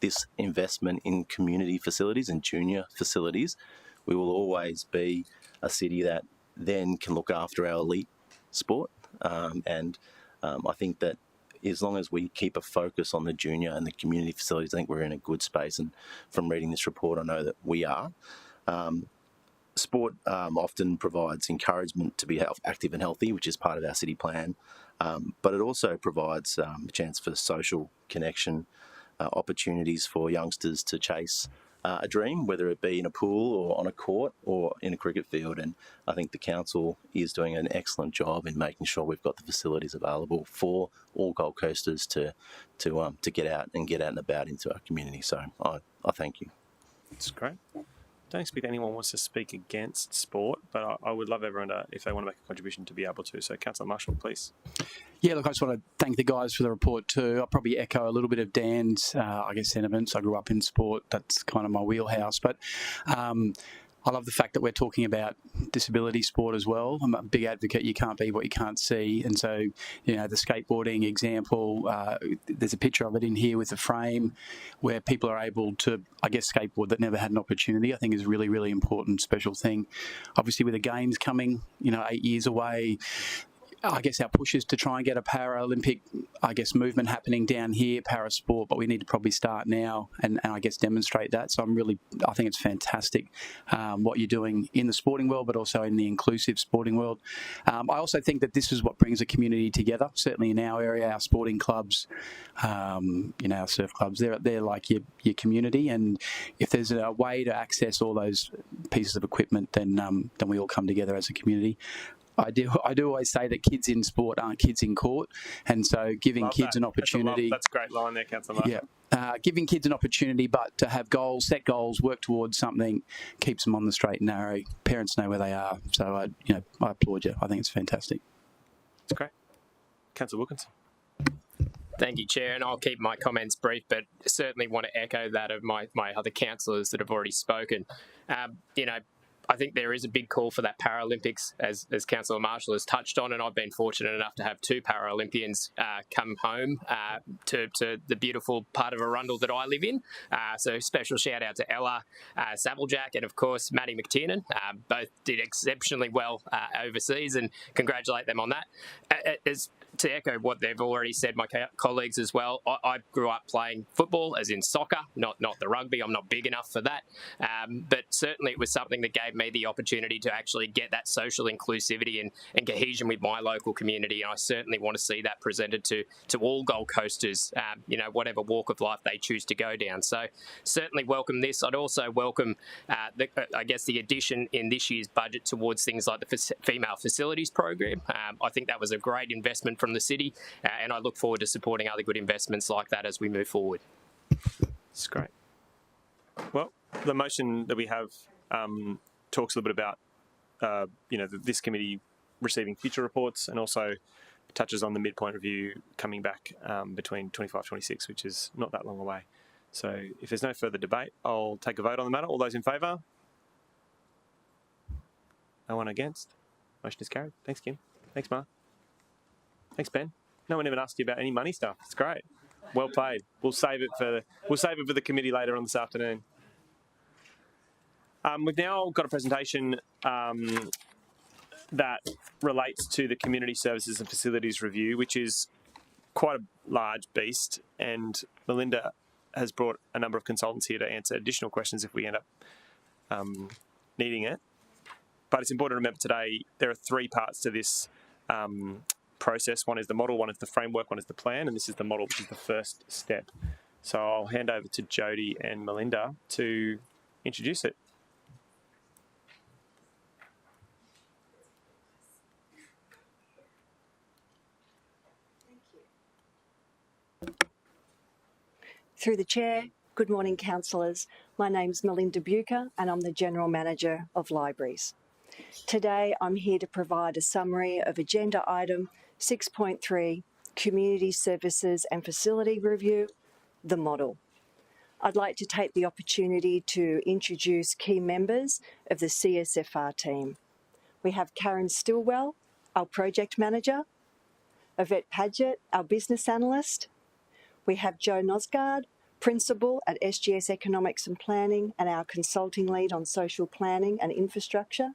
this investment in community facilities and junior facilities, we will always be a city that then can look after our elite sport. I think that as long as we keep a focus on the junior and the community facilities, I think we're in a good space. And from reading this report, I know that we are. Sport often provides encouragement to be active and healthy, which is part of our city plan. But it also provides a chance for social connection, opportunities for youngsters to chase a dream, whether it be in a pool or on a court or in a cricket field. And I think the council is doing an excellent job in making sure we've got the facilities available for all Gold Coasters to get out and about into our community. So I thank you. That's great. Don't expect anyone wants to speak against sport, but I would love everyone to, if they want to make a contribution, to be able to. So, Councillor Marshall, please. Yeah, look, I just want to thank the guys for the report too. I'll probably echo a little bit of Dan's, sentiments. I grew up in sport. That's kind of my wheelhouse. But I love the fact that we're talking about disability sport as well. I'm a big advocate. You can't be what you can't see. And so, the skateboarding example, there's a picture of it in here with a frame where people are able to, skateboard that never had an opportunity. I think is a really, really important, special thing. Obviously, with the Games coming, 8 years away, our push is to try and get a Paralympic, movement happening down here, para sport, but we need to probably start now and demonstrate that. So I think it's fantastic what you're doing in the sporting world, but also in the inclusive sporting world. I also think that this is what brings a community together, certainly in our area, our sporting clubs, our surf clubs, they're like your community. And if there's a way to access all those pieces of equipment, then we all come together as a community. I do always say that kids in sport aren't kids in court, and so giving kids an opportunity. That's a great line there, Councillor Marshall. Yeah, giving kids an opportunity, but to have goals, set goals, work towards something, keeps them on the straight and narrow. Parents know where they are, so I applaud you. I think it's fantastic. It's great, Councillor Wilkinson. Thank you, Chair, and I'll keep my comments brief, but certainly want to echo that of my other councillors that have already spoken. I think there is a big call for that Paralympics, as Councillor Marshall has touched on, and I've been fortunate enough to have 2 Paralympians come home to the beautiful part of Arundel that I live in. So special shout out to Ella Sabblejack and, of course, Maddie McTiernan. Both did exceptionally well overseas, and congratulate them on that. To echo what they've already said, my colleagues as well, I grew up playing football, as in soccer, not the rugby. I'm not big enough for that. But certainly it was something that gave me the opportunity to actually get that social inclusivity and cohesion with my local community. And I certainly want to see that presented to all Gold Coasters, whatever walk of life they choose to go down. So certainly welcome this. I'd also welcome, the addition in this year's budget towards things like the female facilities program. I think that was a great investment from the city, and I look forward to supporting other good investments like that as we move forward. That's great. Well, the motion that we have talks a little bit about, this committee receiving future reports, and also touches on the midpoint review coming back between 25-26, which is not that long away. So if there's no further debate, I'll take a vote on the matter. All those in favour? No one against? Motion is carried. Thanks, Kim. Thanks, Mark. Thanks, Ben. No one even asked you about any money stuff. It's great. Well played. We'll save it for the committee later on this afternoon. We've now got a presentation that relates to the Community Services and Facilities Review, which is quite a large beast, and Melinda has brought a number of consultants here to answer additional questions if we end up needing it. But it's important to remember today there are 3 parts to this process. One is the model, one is the framework, one is the plan, and this is the model, which is the first step. So I'll hand over to Jody and Melinda to introduce it. Through the Chair, good morning, councillors. My name's Melinda Bucher and I'm the General Manager of Libraries. Today I'm here to provide a summary of Agenda Item 6.3, Community Services and Facility Review, the model. I'd like to take the opportunity to introduce key members of the CSFR team. We have Karen Stillwell, our Project Manager, Yvette Padgett, our Business Analyst. We have Joe Nosgard, Principal at SGS Economics and Planning and our Consulting Lead on Social Planning and Infrastructure.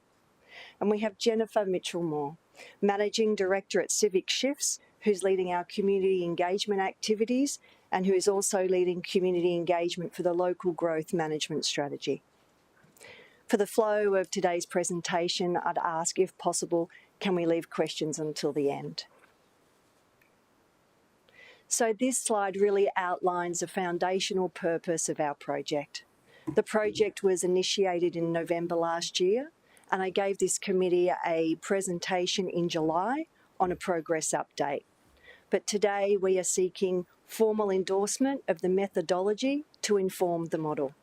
And we have Jennifer Mitchell-Moore, Managing Director at Civic Shifts, who's leading our community engagement activities and who is also leading community engagement for the local growth management strategy. For the flow of today's presentation, I'd ask, if possible, can we leave questions until the end? So this slide really outlines the foundational purpose of our project. The project was initiated in November last year, and I gave this committee a presentation in July on a progress update. But today we are seeking formal endorsement of the methodology to inform the model.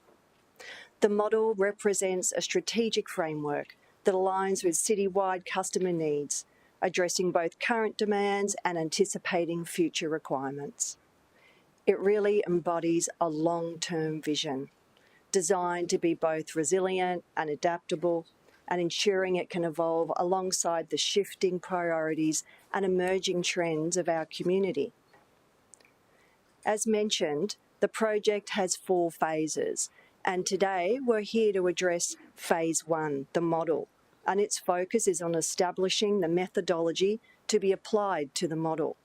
The model represents a strategic framework that aligns with citywide customer needs, addressing both current demands and anticipating future requirements. It really embodies a long-term vision, designed to be both resilient and adaptable, and ensuring it can evolve alongside the shifting priorities and emerging trends of our community. As mentioned, the project has 4 phases, and today we're here to address Phase 1, the model, and its focus is on establishing the methodology to be applied to the model.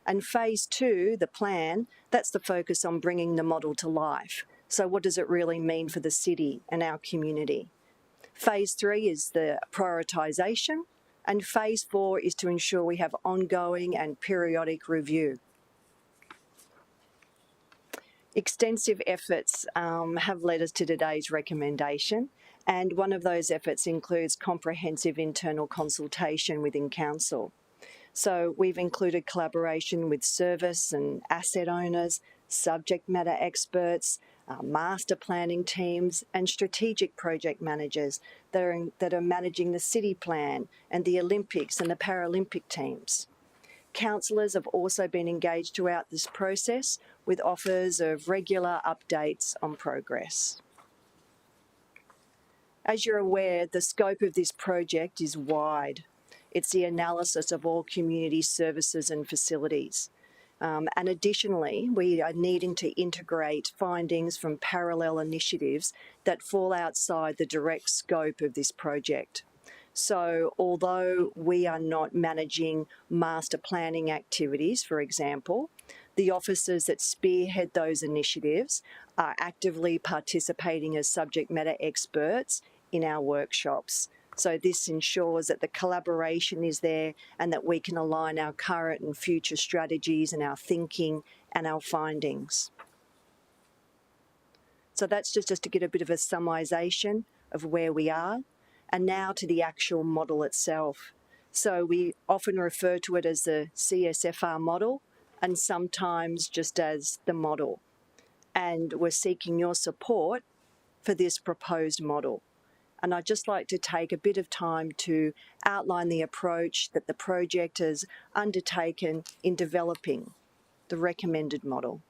And Phase 2, the plan, that's the focus on bringing the model to life. So what does it really mean for the city and our community? Phase 3 is the prioritisation, and Phase 4 is to ensure we have ongoing and periodic review. Extensive efforts have led us to today's recommendation, and one of those efforts includes comprehensive internal consultation within Council. So we've included collaboration with service and asset owners, subject matter experts, master planning teams and strategic project managers that are managing the city plan and the Olympics and the Paralympic teams. Councillors have also been engaged throughout this process with offers of regular updates on progress. As you're aware, the scope of this project is wide. It's the analysis of all community services and facilities. And additionally, we are needing to integrate findings from parallel initiatives that fall outside the direct scope of this project. So although we are not managing master planning activities, for example, the officers that spearhead those initiatives are actively participating as subject matter experts in our workshops. So this ensures that the collaboration is there and that we can align our current and future strategies and our thinking and our findings. So that's just to get a bit of a summarisation of where we are. And now to the actual model itself. So we often refer to it as the CSFR model and sometimes just as the model. And we're seeking your support for this proposed model. And I'd just like to take a bit of time to outline the approach that the project has undertaken in developing the recommended model.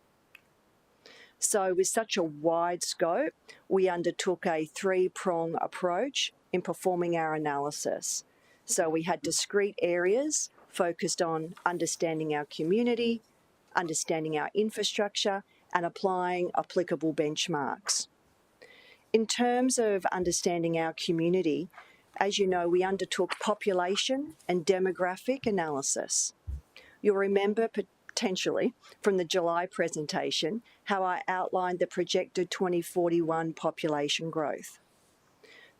So with such a wide scope, we undertook a three-prong approach in performing our analysis. So we had discrete areas focused on understanding our community, understanding our infrastructure, and applying applicable benchmarks. In terms of understanding our community, as you know, we undertook population and demographic analysis. You'll remember potentially from the July presentation how I outlined the projected 2041 population growth.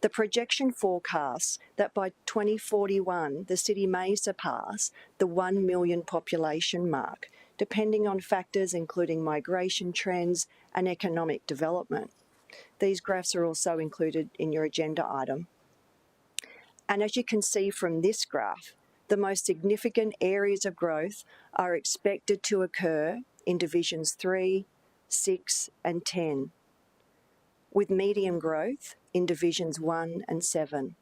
The projection forecasts that by 2041 the city may surpass the 1 million population mark, depending on factors including migration trends and economic development. These graphs are also included in your agenda item. And as you can see from this graph, the most significant areas of growth are expected to occur in Divisions 3, 6 and 10, with medium growth in Divisions 1 and 7.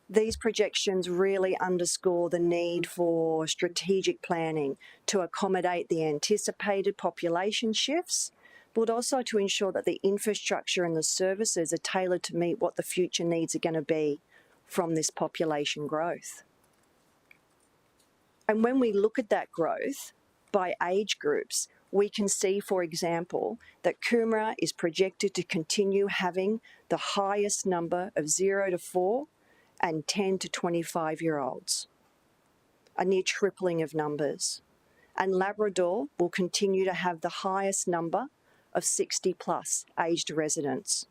These projections really underscore the need for strategic planning to accommodate the anticipated population shifts, but also to ensure that the infrastructure and the services are tailored to meet what the future needs are going to be from this population growth. And when we look at that growth by age groups, we can see, for example, that Coomera is projected to continue having the highest number of 0 to 4 and 10 to 25-year-olds, a near tripling of numbers. And Labrador will continue to have the highest number of 60-plus aged residents.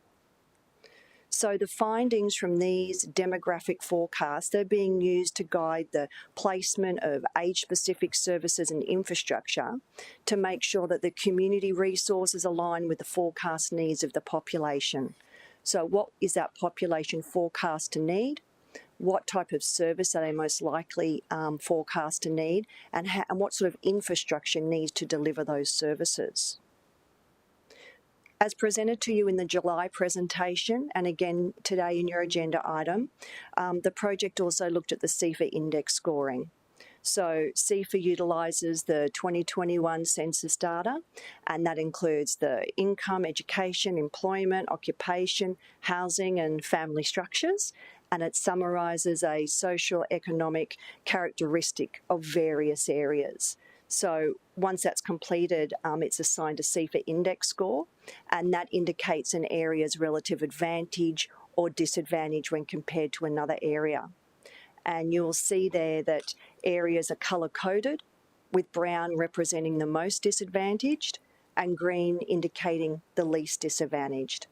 So the findings from these demographic forecasts, they're being used to guide the placement of age-specific services and infrastructure to make sure that the community resources align with the forecast needs of the population. So what is that population forecast to need? What type of service are they most likely forecast to need? And what sort of infrastructure needs to deliver those services? As presented to you in the July presentation, and again today in your agenda item, the project also looked at the CEFA index scoring. So CEFA utilises the 2021 census data, and that includes the income, education, employment, occupation, housing and family structures, and it summarises a socio-economic characteristic of various areas. So once that's completed, it's assigned a CEFA index score, and that indicates an area's relative advantage or disadvantage when compared to another area. And you'll see there that areas are colour-coded, with brown representing the most disadvantaged and green indicating the least disadvantaged.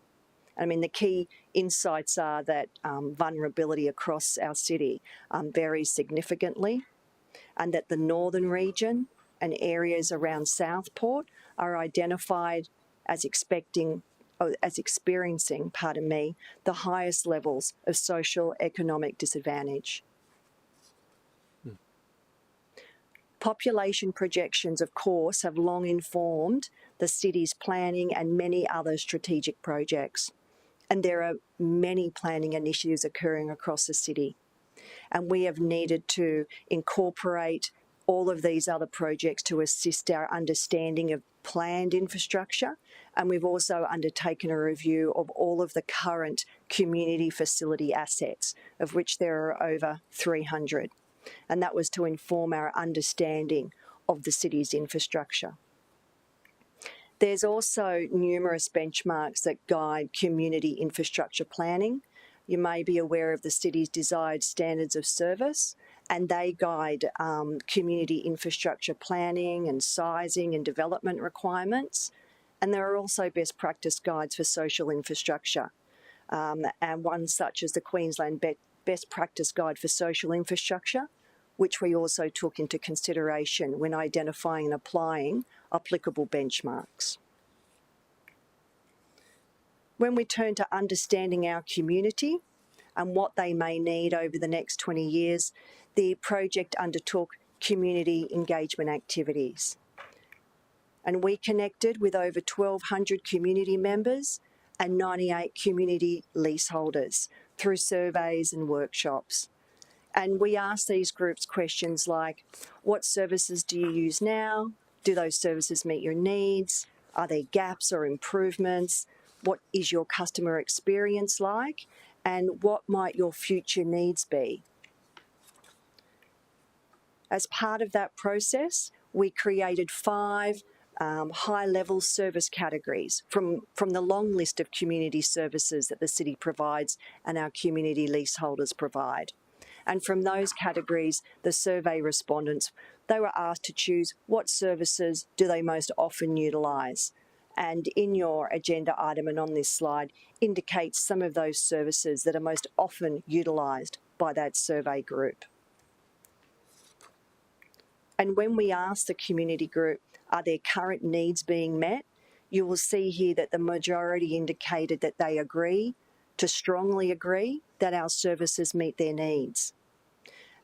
I mean, the key insights are that vulnerability across our city varies significantly, and that the northern region and areas around Southport are identified as experiencing, the highest levels of social economic disadvantage. Population projections, of course, have long informed the city's planning and many other strategic projects. And there are many planning initiatives occurring across the city. And we have needed to incorporate all of these other projects to assist our understanding of planned infrastructure, and we've also undertaken a review of all of the current community facility assets, of which there are over 300. And that was to inform our understanding of the city's infrastructure. There's also numerous benchmarks that guide community infrastructure planning. You may be aware of the city's desired standards of service, and they guide community infrastructure planning and sizing and development requirements. And there are also best practice guides for social infrastructure, and one such as the Queensland Best Practice Guide for Social Infrastructure, which we also took into consideration when identifying and applying applicable benchmarks. When we turn to understanding our community and what they may need over the next 20 years, the project undertook community engagement activities. And we connected with over 1,200 community members and 98 community leaseholders through surveys and workshops. And we asked these groups questions like, what services do you use now? Do those services meet your needs? Are there gaps or improvements? What is your customer experience like? And what might your future needs be? As part of that process, we created 5 high-level service categories from the long list of community services that the city provides and our community leaseholders provide. And from those categories, the survey respondents, they were asked to choose what services do they most often utilise. And in your agenda item and on this slide indicates some of those services that are most often utilised by that survey group. And when we ask the community group, are their current needs being met, you will see here that the majority indicated that they agree to strongly agree that our services meet their needs.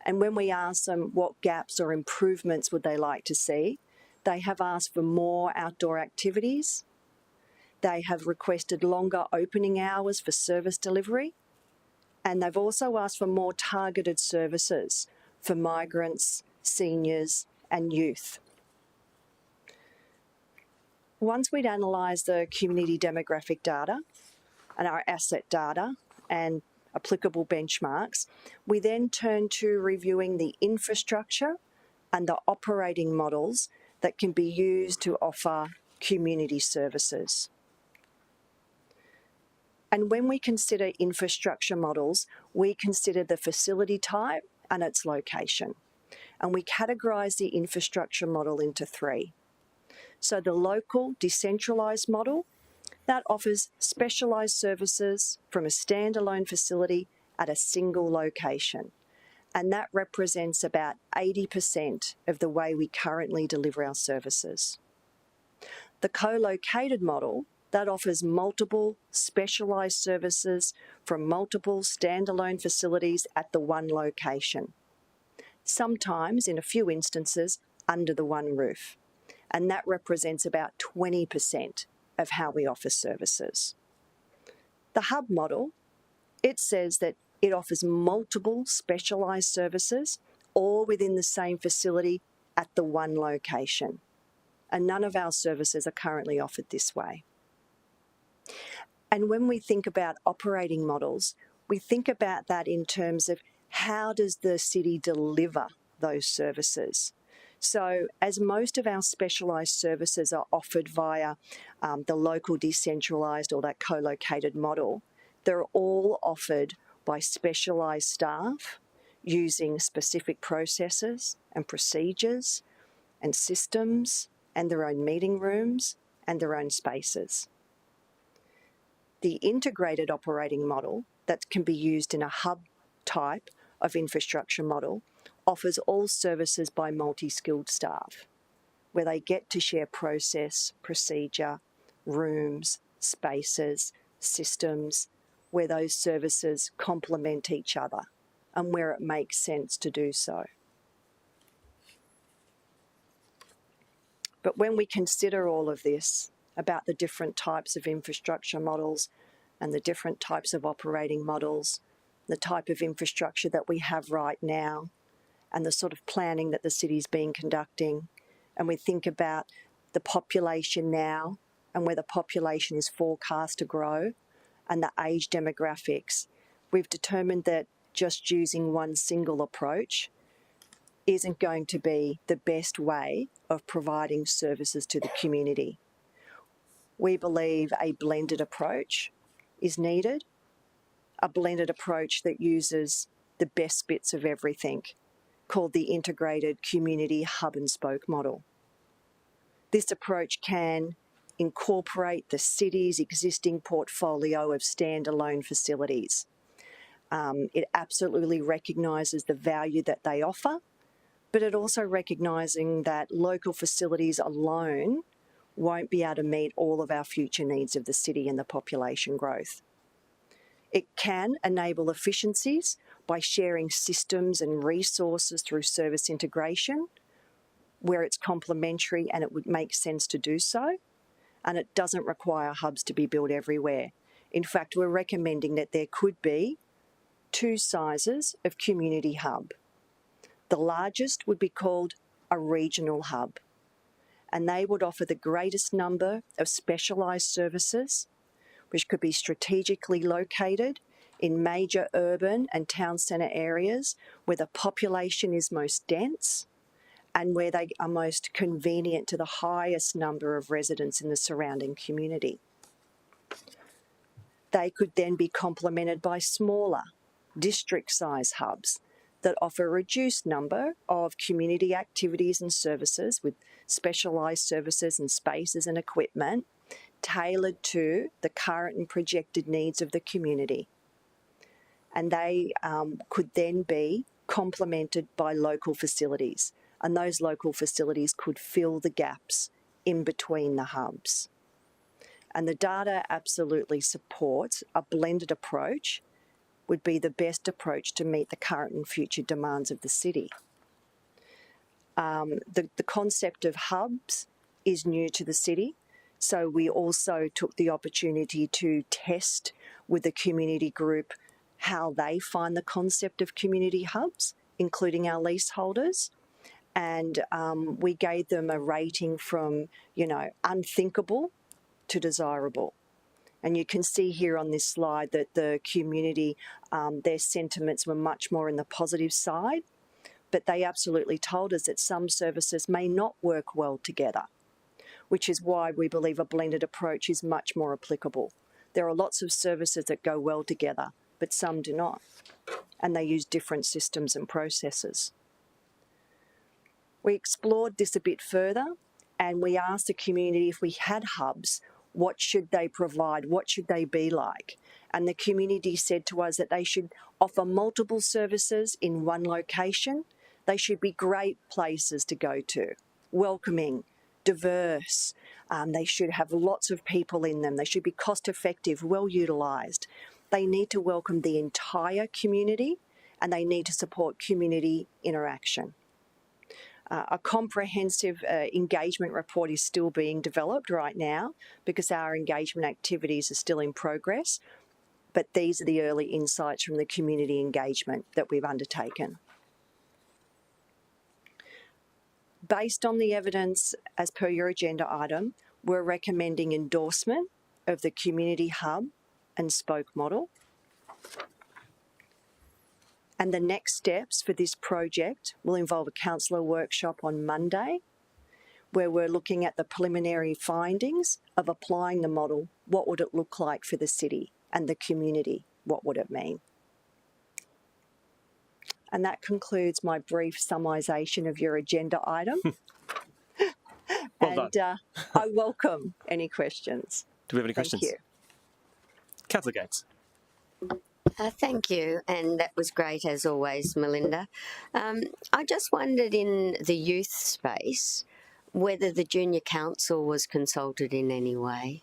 And when we ask them what gaps or improvements would they like to see, they have asked for more outdoor activities. They have requested longer opening hours for service delivery. And they've also asked for more targeted services for migrants, seniors, and youth. Once we'd analysed the community demographic data and our asset data and applicable benchmarks, we then turned to reviewing the infrastructure and the operating models that can be used to offer community services. And when we consider infrastructure models, we consider the facility type and its location. And we categorise the infrastructure model into 3. So the local decentralised model, that offers specialised services from a standalone facility at a single location. And that represents about 80% of the way we currently deliver our services. The co-located model, that offers multiple specialised services from multiple standalone facilities at the one location. Sometimes, in a few instances, under the one roof. And that represents about 20% of how we offer services. The hub model, it says that it offers multiple specialised services, all within the same facility at the one location. And none of our services are currently offered this way. And when we think about operating models, we think about that in terms of how does the city deliver those services. So as most of our specialised services are offered via the local decentralised or that co-located model, they're all offered by specialised staff using specific processes and procedures and systems and their own meeting rooms and their own spaces. The integrated operating model that can be used in a hub type of infrastructure model offers all services by multi-skilled staff, where they get to share process, procedure, rooms, spaces, systems, where those services complement each other and where it makes sense to do so. But when we consider all of this about the different types of infrastructure models and the different types of operating models, the type of infrastructure that we have right now, and the sort of planning that the city's been conducting, and we think about the population now and where the population is forecast to grow and the age demographics, we've determined that just using one single approach isn't going to be the best way of providing services to the community. We believe a blended approach is needed, a blended approach that uses the best bits of everything, called the integrated community hub and spoke model. This approach can incorporate the city's existing portfolio of standalone facilities. It absolutely recognises the value that they offer, but it also recognising that local facilities alone won't be able to meet all of our future needs of the city and the population growth. It can enable efficiencies by sharing systems and resources through service integration, where it's complementary and it would make sense to do so, and it doesn't require hubs to be built everywhere. In fact, we're recommending that there could be 2 sizes of community hub. The largest would be called a regional hub, and they would offer the greatest number of specialised services, which could be strategically located in major urban and town centre areas where the population is most dense and where they are most convenient to the highest number of residents in the surrounding community. They could then be complemented by smaller, district-size hubs that offer a reduced number of community activities and services with specialised services and spaces and equipment tailored to the current and projected needs of the community. And they could then be complemented by local facilities, and those local facilities could fill the gaps in between the hubs. And the data absolutely supports a blended approach would be the best approach to meet the current and future demands of the city. The concept of hubs is new to the city, so we also took the opportunity to test with the community group how they find the concept of community hubs, including our leaseholders. And we gave them a rating from, unthinkable to desirable. And you can see here on this slide that the community, their sentiments were much more in the positive side, but they absolutely told us that some services may not work well together, which is why we believe a blended approach is much more applicable. There are lots of services that go well together, but some do not, and they use different systems and processes. We explored this a bit further, and we asked the community if we had hubs, what should they provide? What should they be like? And the community said to us that they should offer multiple services in one location. They should be great places to go to, welcoming, diverse. They should have lots of people in them. They should be cost effective, well utilised. They need to welcome the entire community, and they need to support community interaction. A comprehensive engagement report is still being developed right now because our engagement activities are still in progress, but these are the early insights from the community engagement that we've undertaken. Based on the evidence as per your agenda item, we're recommending endorsement of the community hub and spoke model. And the next steps for this project will involve a councillor workshop on Monday, where we're looking at the preliminary findings of applying the model. What would it look like for the city and the community? What would it mean? And that concludes my brief summarisation of your agenda item. Well done. I welcome any questions. Do we have any questions? Thank you. Councillor Gates. Thank you, and that was great as always, Melinda. I just wondered in the youth space whether the junior council was consulted in any way.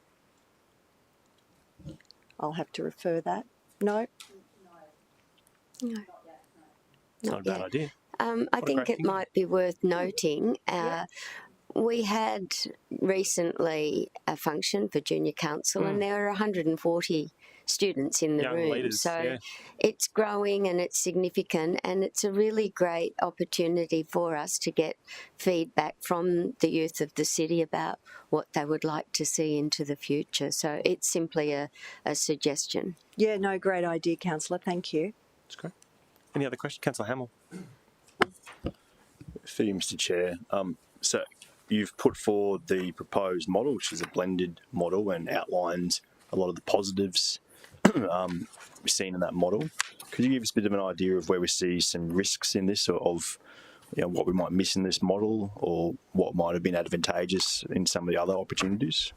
I'll have to refer that. No? No. It's not a bad idea. I think it might be worth noting we had recently a function for junior council and there were 140 students in the Young room. leaders, So yeah. it's growing and it's significant, and it's a really great opportunity for us to get feedback from the youth of the city about what they would like to see into the future. So it's simply a suggestion. Yeah, no, great idea, Councillor. Thank you. That's great. Any other questions? Councillor Hamill. For you, Mr. Chair. So you've put forward the proposed model, which is a blended model, and outlines a lot of the positives seen in that model. Could you give us a bit of an idea of where we see some risks in this, or of what we might miss in this model, or what might have been advantageous in some of the other opportunities?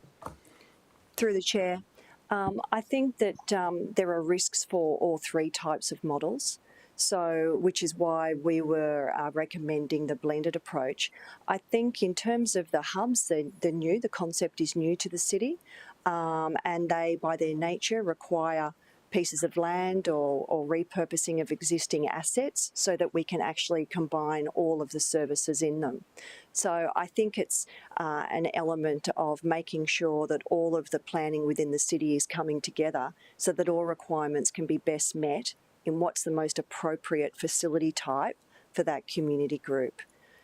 Through the chair, I think that there are risks for all three types of models. So, which is why we were recommending the blended approach. I think in terms of the hubs, the concept is new to the city, and they, by their nature, require pieces of land or repurposing of existing assets so that we can actually combine all of the services in them. So I think it's an element of making sure that all of the planning within the city is coming together so that all requirements can be best met in what's the most appropriate facility type for that community group.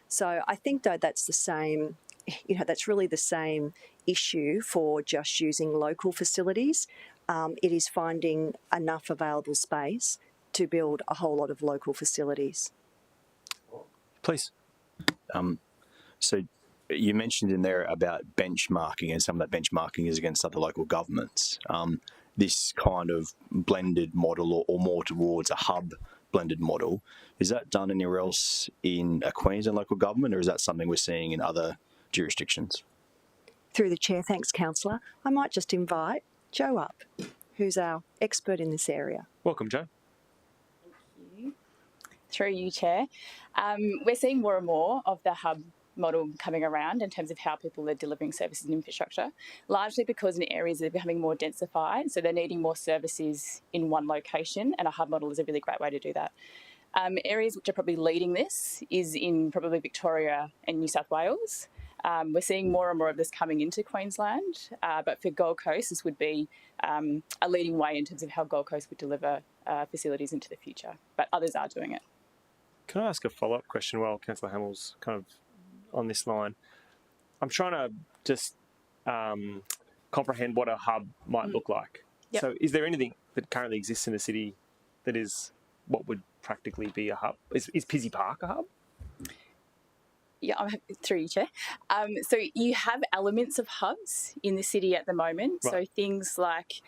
So I think though that's the same, that's really the same issue for just using local facilities. It is finding enough available space to build a whole lot of local facilities. Please. So you mentioned in there about benchmarking, and some of that benchmarking is against other local governments. This kind of blended model, or more towards a hub blended model, is that done anywhere else in a Queensland local government, or is that something we're seeing in other jurisdictions? Through the chair, thanks, Councillor. I might just invite Joe up, who's our expert in this area. Welcome, Joe. Through you, Chair. We're seeing more and more of the hub model coming around in terms of how people are delivering services and infrastructure, largely because in areas that are becoming more densified, so they're needing more services in one location, and a hub model is a really great way to do that. Areas which are probably leading this is in probably Victoria and New South Wales. We're seeing more and more of this coming into Queensland, but for Gold Coast, this would be a leading way in terms of how Gold Coast would deliver facilities into the future, but others are doing it. Can I ask a follow-up question while Councillor Hamill's kind of on this line? I'm trying to just comprehend what a hub might look like. Yep. So is there anything that currently exists in the city that is what would practically be a hub? Is Pizzey Park a hub? Yeah, I'm through you, Chair. So you have elements of hubs in the city at the moment. Right. So things like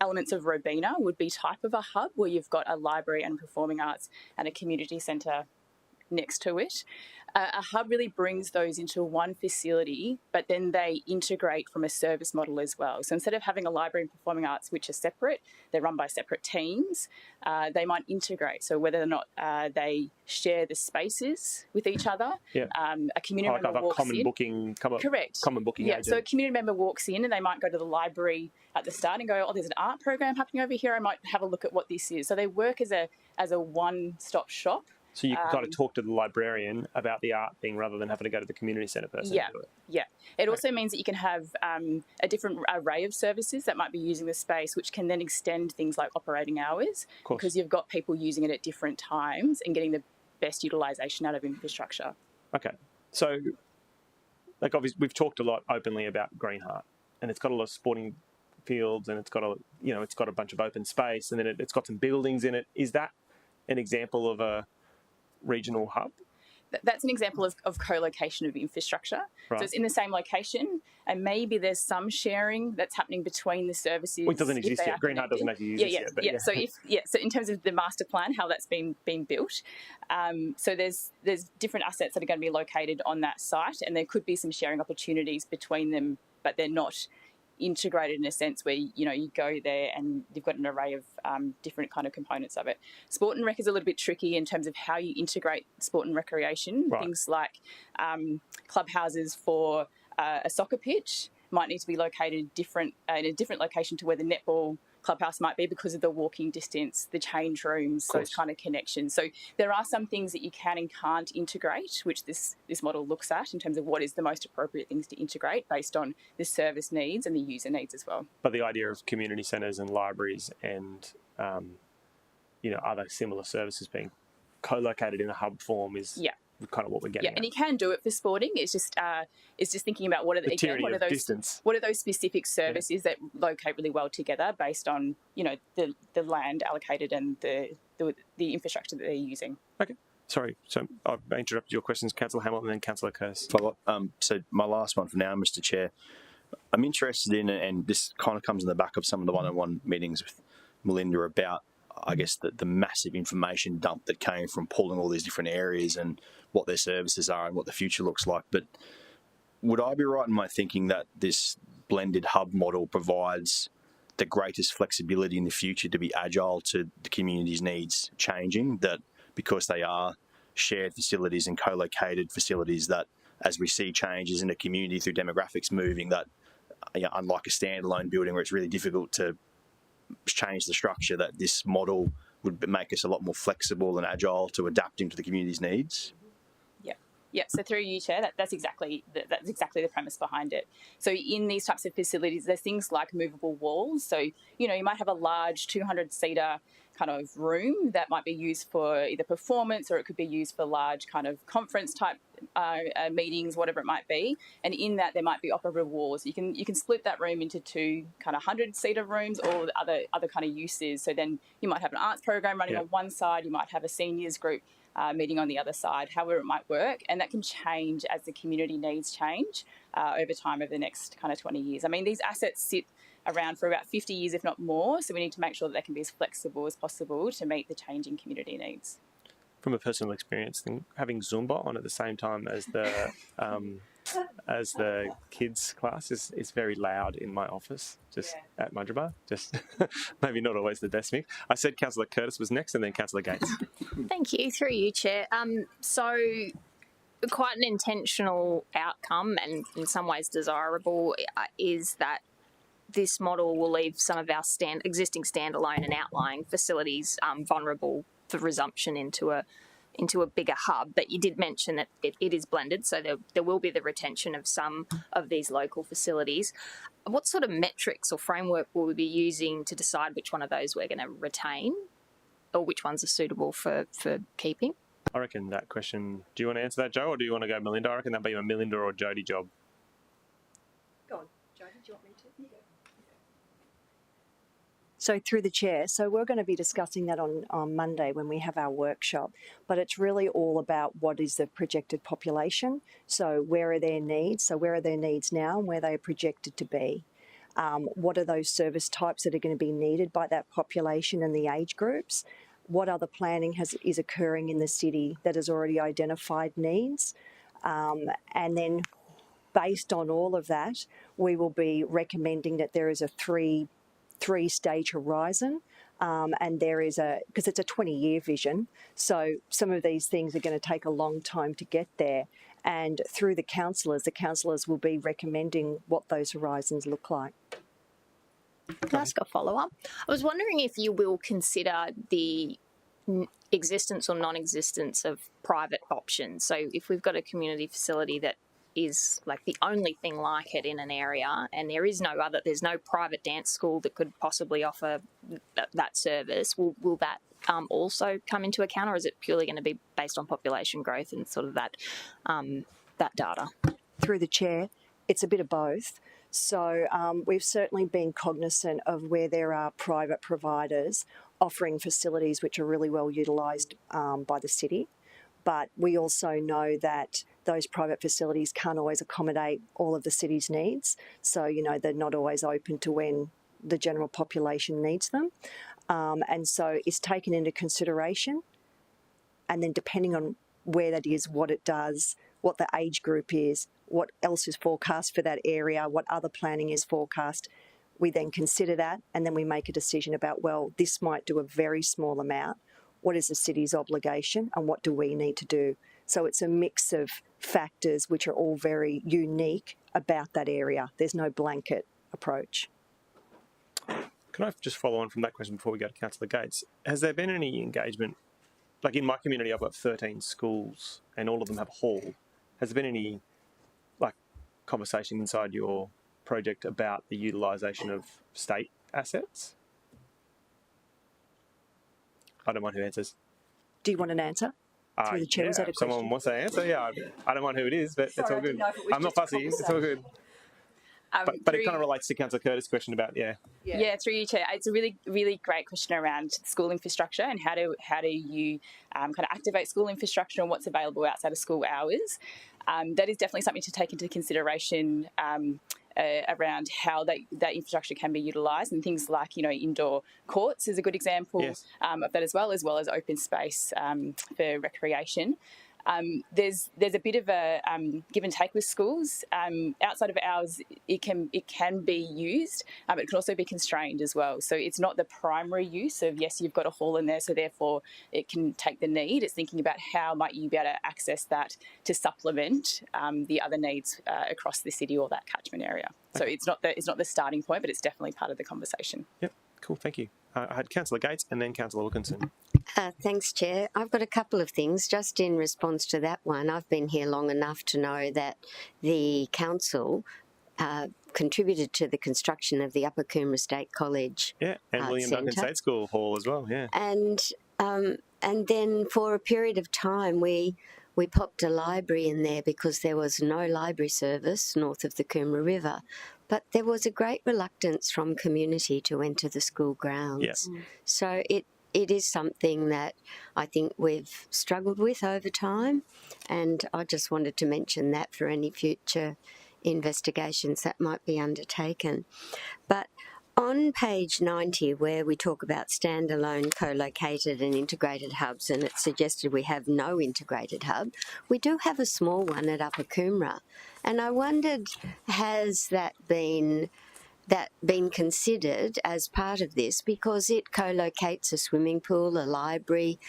elements of Robina would be type of a hub, where you've got a library and performing arts and a community centre next to it. A hub really brings those into one facility, but then they integrate from a service model as well. So instead of having a library and performing arts which are separate, they're run by separate teams, they might integrate. So whether or not they share the spaces with each other, a community member walks common in. Booking, Correct. Common booking agent. So a community member walks in and they might go to the library at the start and go, oh, there's an art program happening over here, I might have a look at what this is. So they work as a one-stop shop. So you can kind of talk to the librarian about the art thing rather than having to go to the community centre person to do it. Yeah. It also means that you can have a different array of services that might be using the space, which can then extend things like operating hours, because you've got people using it at different times and getting the best utilisation out of infrastructure. Okay. So, like, obviously, we've talked a lot openly about Greenheart, and it's got a lot of sporting fields, and it's got a bunch of open space, and then it's got some buildings in it. Is that an example of a regional hub? That's an example of co-location of infrastructure. Right. So it's in the same location, and maybe there's some sharing that's happening between the services. Well, it doesn't exist yet. Greenheart doesn't actually exist yet. So in terms of the master plan, how that's been built, so there's different assets that are going to be located on that site, and there could be some sharing opportunities between them, but they're not integrated in a sense where you go there and you've got an array of different kind of components of it. Sport and rec is a little bit tricky in terms of how you integrate sport and recreation. Right. Things like clubhouses for a soccer pitch might need to be located in a different location to where the netball clubhouse might be because of the walking distance, the change rooms, those kind of connections. So there are some things that you can and can't integrate, which this model looks at in terms of what is the most appropriate things to integrate based on the service needs and the user needs as well. But the idea of community centres and libraries and other similar services being co-located in a hub form is kind of what we're getting at. And you can do it for sporting. It's just thinking about what are those specific services that locate really well together based on the land allocated and the infrastructure that they're using. Okay. Sorry, so I've interrupted your questions, Councillor Hamilton and then Councillor Curse. So my last one for now, Mr. Chair. I'm interested in, and this kind of comes in the back of some of the one-on-one meetings with Melinda about, I guess, the massive information dump that came from pulling all these different areas and what their services are and what the future looks like. But would I be right in my thinking that this blended hub model provides the greatest flexibility in the future to be agile to the community's needs changing, that because they are shared facilities and co-located facilities, that as we see changes in the community through demographics moving, that unlike a standalone building where it's really difficult to change the structure, that this model would make us a lot more flexible and agile to adapting to the community's needs? Yeah, so through you, Chair, that's exactly the premise behind it. So in these types of facilities, there's things like movable walls. So, you might have a large 200-seater kind of room that might be used for either performance, or it could be used for large kind of conference type meetings, whatever it might be. And in that, there might be operable walls. You can split that room into two kind of 100-seater rooms or other kind of uses. So then you might have an arts program running on one side, you might have a seniors group meeting on the other side, however it might work. And that can change as the community needs change over time, over the next kind of 20 years. I mean, these assets sit around for about 50 years, if not more, so we need to make sure that they can be as flexible as possible to meet the changing community needs. From a personal experience, having Zumba on at the same time as the kids' class is very loud in my office, at Mudgeeraba. Just maybe not always the best mix. I said Councillor Curtis was next and then Councillor Gates. Thank you. Through you, Chair. So quite an intentional outcome and in some ways desirable is that this model will leave some of our existing standalone and outlying facilities vulnerable for resumption into a bigger hub. But you did mention that it is blended, so there will be the retention of some of these local facilities. What sort of metrics or framework will we be using to decide which one of those we're going to retain or which ones are suitable for keeping? I reckon that question, do you want to answer that, Joe, or do you want to go Melinda? I reckon that'd be a Melinda or Jody job. Go on, Jody, do you want me to? So through the chair, so we're going to be discussing that on Monday when we have our workshop, but it's really all about what is the projected population. So where are their needs? So where are their needs now and where they are projected to be? What are those service types that are going to be needed by that population and the age groups? What other planning is occurring in the city that has already identified needs? And then based on all of that, we will be recommending that there is a three-stage horizon, and there is because it's a 20-year vision, so some of these things are going to take a long time to get there, and through the councillors will be recommending what those horizons look like. Can I ask a follow-up? I was wondering if you will consider the existence or non-existence of private options. So if we've got a community facility that is like the only thing like it in an area and there's no private dance school that could possibly offer that service, will that also come into account, or is it purely going to be based on population growth and sort of that data? Through the chair, it's a bit of both. So we've certainly been cognizant of where there are private providers offering facilities which are really well utilised by the city. But we also know that those private facilities can't always accommodate all of the city's needs. So, they're not always open to when the general population needs them. And so it's taken into consideration. And then depending on where that is, what it does, what the age group is, what else is forecast for that area, what other planning is forecast, we then consider that and then we make a decision about, well, this might do a very small amount. What is the city's obligation and what do we need to do? So it's a mix of factors which are all very unique about that area. There's no blanket approach. Can I just follow on from that question before we go to Councillor Gates? Has there been any engagement? Like in my community, I've got 13 schools and all of them have a hall. Has there been any conversation inside your project about the utilisation of state assets? I don't mind who answers. Do you want an answer? Through the chair, was that a question? Someone wants to answer, yeah. I don't mind who it is, but it's all good. I'm not fussy, it's all good. But it kind of relates to Councillor Curtis' question about, Yeah, through you, Chair. It's a really, really great question around school infrastructure and how do you kind of activate school infrastructure and what's available outside of school hours. That is definitely something to take into consideration around how that infrastructure can be utilised, and things like indoor courts is a good example of that as well as open space for recreation. There's a bit of a give and take with schools. Outside of hours, it can be used, but it can also be constrained as well. So it's not the primary use of, yes, you've got a hall in there, so therefore it can take the need. It's thinking about how might you be able to access that to supplement the other needs across the city or that catchment area. So it's not the starting point, but it's definitely part of the conversation. Yep, cool, thank you. I had Councillor Gates and then Councillor Wilkinson. Thanks, Chair. I've got a couple of things just in response to that one. I've been here long enough to know that the council contributed to the construction of the Upper Coomera State College and William Duncan State School Hall as well, And then for a period of time we popped a library in there because there was no library service north of the Coomera River. But there was a great reluctance from community to enter the school grounds. Yes. So it is something that I think we've struggled with over time, and I just wanted to mention that for any future investigations that might be undertaken. But on page 90, where we talk about standalone, co-located and integrated hubs, and it's suggested we have no integrated hub, we do have a small one at Upper Coomera. And I wondered, has that been considered as part of this, because it co-locates a swimming pool, a library,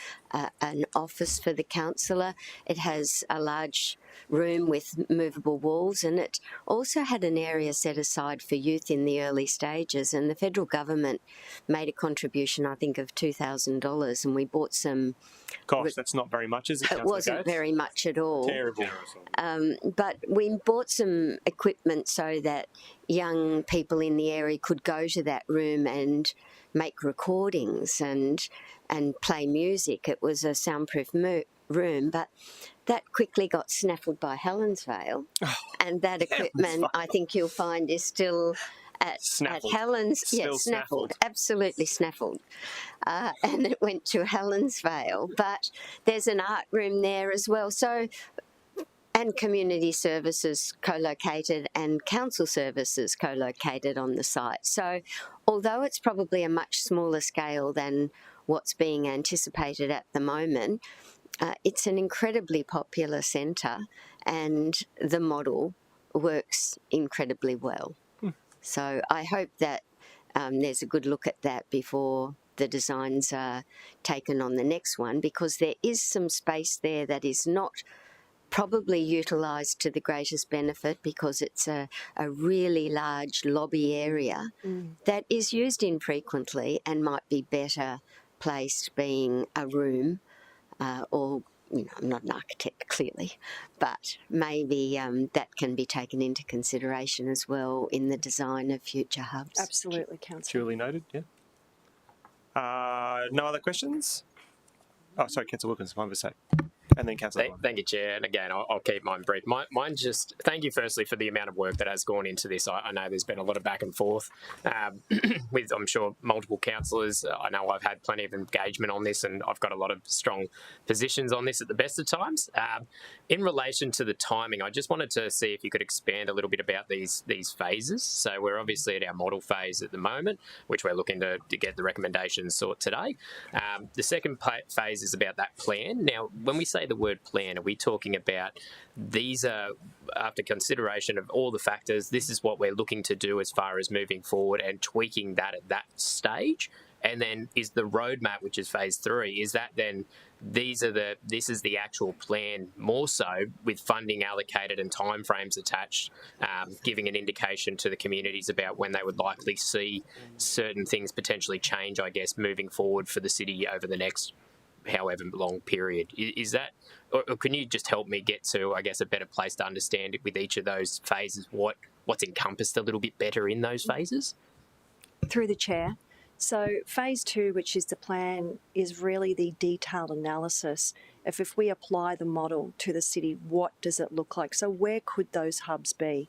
an office for the councillor. It has a large room with movable walls, and it also had an area set aside for youth in the early stages, and the federal government made a contribution, I think, of $2,000, and we bought some... Gosh, that's not very much, is it? It wasn't very much at all. Terrible. But we bought some equipment so that young people in the area could go to that room and make recordings and play music. It was a soundproof room, but that quickly got snaffled by Helensvale, and that equipment, I think you'll find, is still at Helens. Yes, snaffled, absolutely snaffled. And it went to Helensvale, but there's an art room there as well. So, and community services co-located and council services co-located on the site. So although it's probably a much smaller scale than what's being anticipated at the moment, it's an incredibly popular centre, and the model works incredibly well. So I hope that there's a good look at that before the designs are taken on the next one, because there is some space there that is not probably utilised to the greatest benefit, because it's a really large lobby area that is used infrequently and might be better placed being a room or, I'm not an architect clearly, but maybe that can be taken into consideration as well in the design of future hubs. Absolutely, Councillor. Duly noted, no other questions? Oh, sorry, Councillor Wilkins, my mistake. And then Councillor. Thank you, Chair. And again, I'll keep mine brief. Mine just, thank you firstly for the amount of work that has gone into this. I know there's been a lot of back and forth with, I'm sure, multiple councillors. I know I've had plenty of engagement on this, and I've got a lot of strong positions on this at the best of times. In relation to the timing, I just wanted to see if you could expand a little bit about these phases. So we're obviously at our model phase at the moment, which we're looking to get the recommendations sorted today. The second phase is about that plan. Now, when we say the word plan, are we talking about these are, after consideration of all the factors, this is what we're looking to do as far as moving forward and tweaking that at that stage? And then is the roadmap, which is phase 3, is that then this is the actual plan more so with funding allocated and timeframes attached, giving an indication to the communities about when they would likely see certain things potentially change, I guess, moving forward for the city over the next however long period. Is that, or can you just help me get to, I guess, a better place to understand it with each of those phases, what's encompassed a little bit better in those phases? Through the chair. So phase 2, which is the plan, is really the detailed analysis of if we apply the model to the city, what does it look like? So where could those hubs be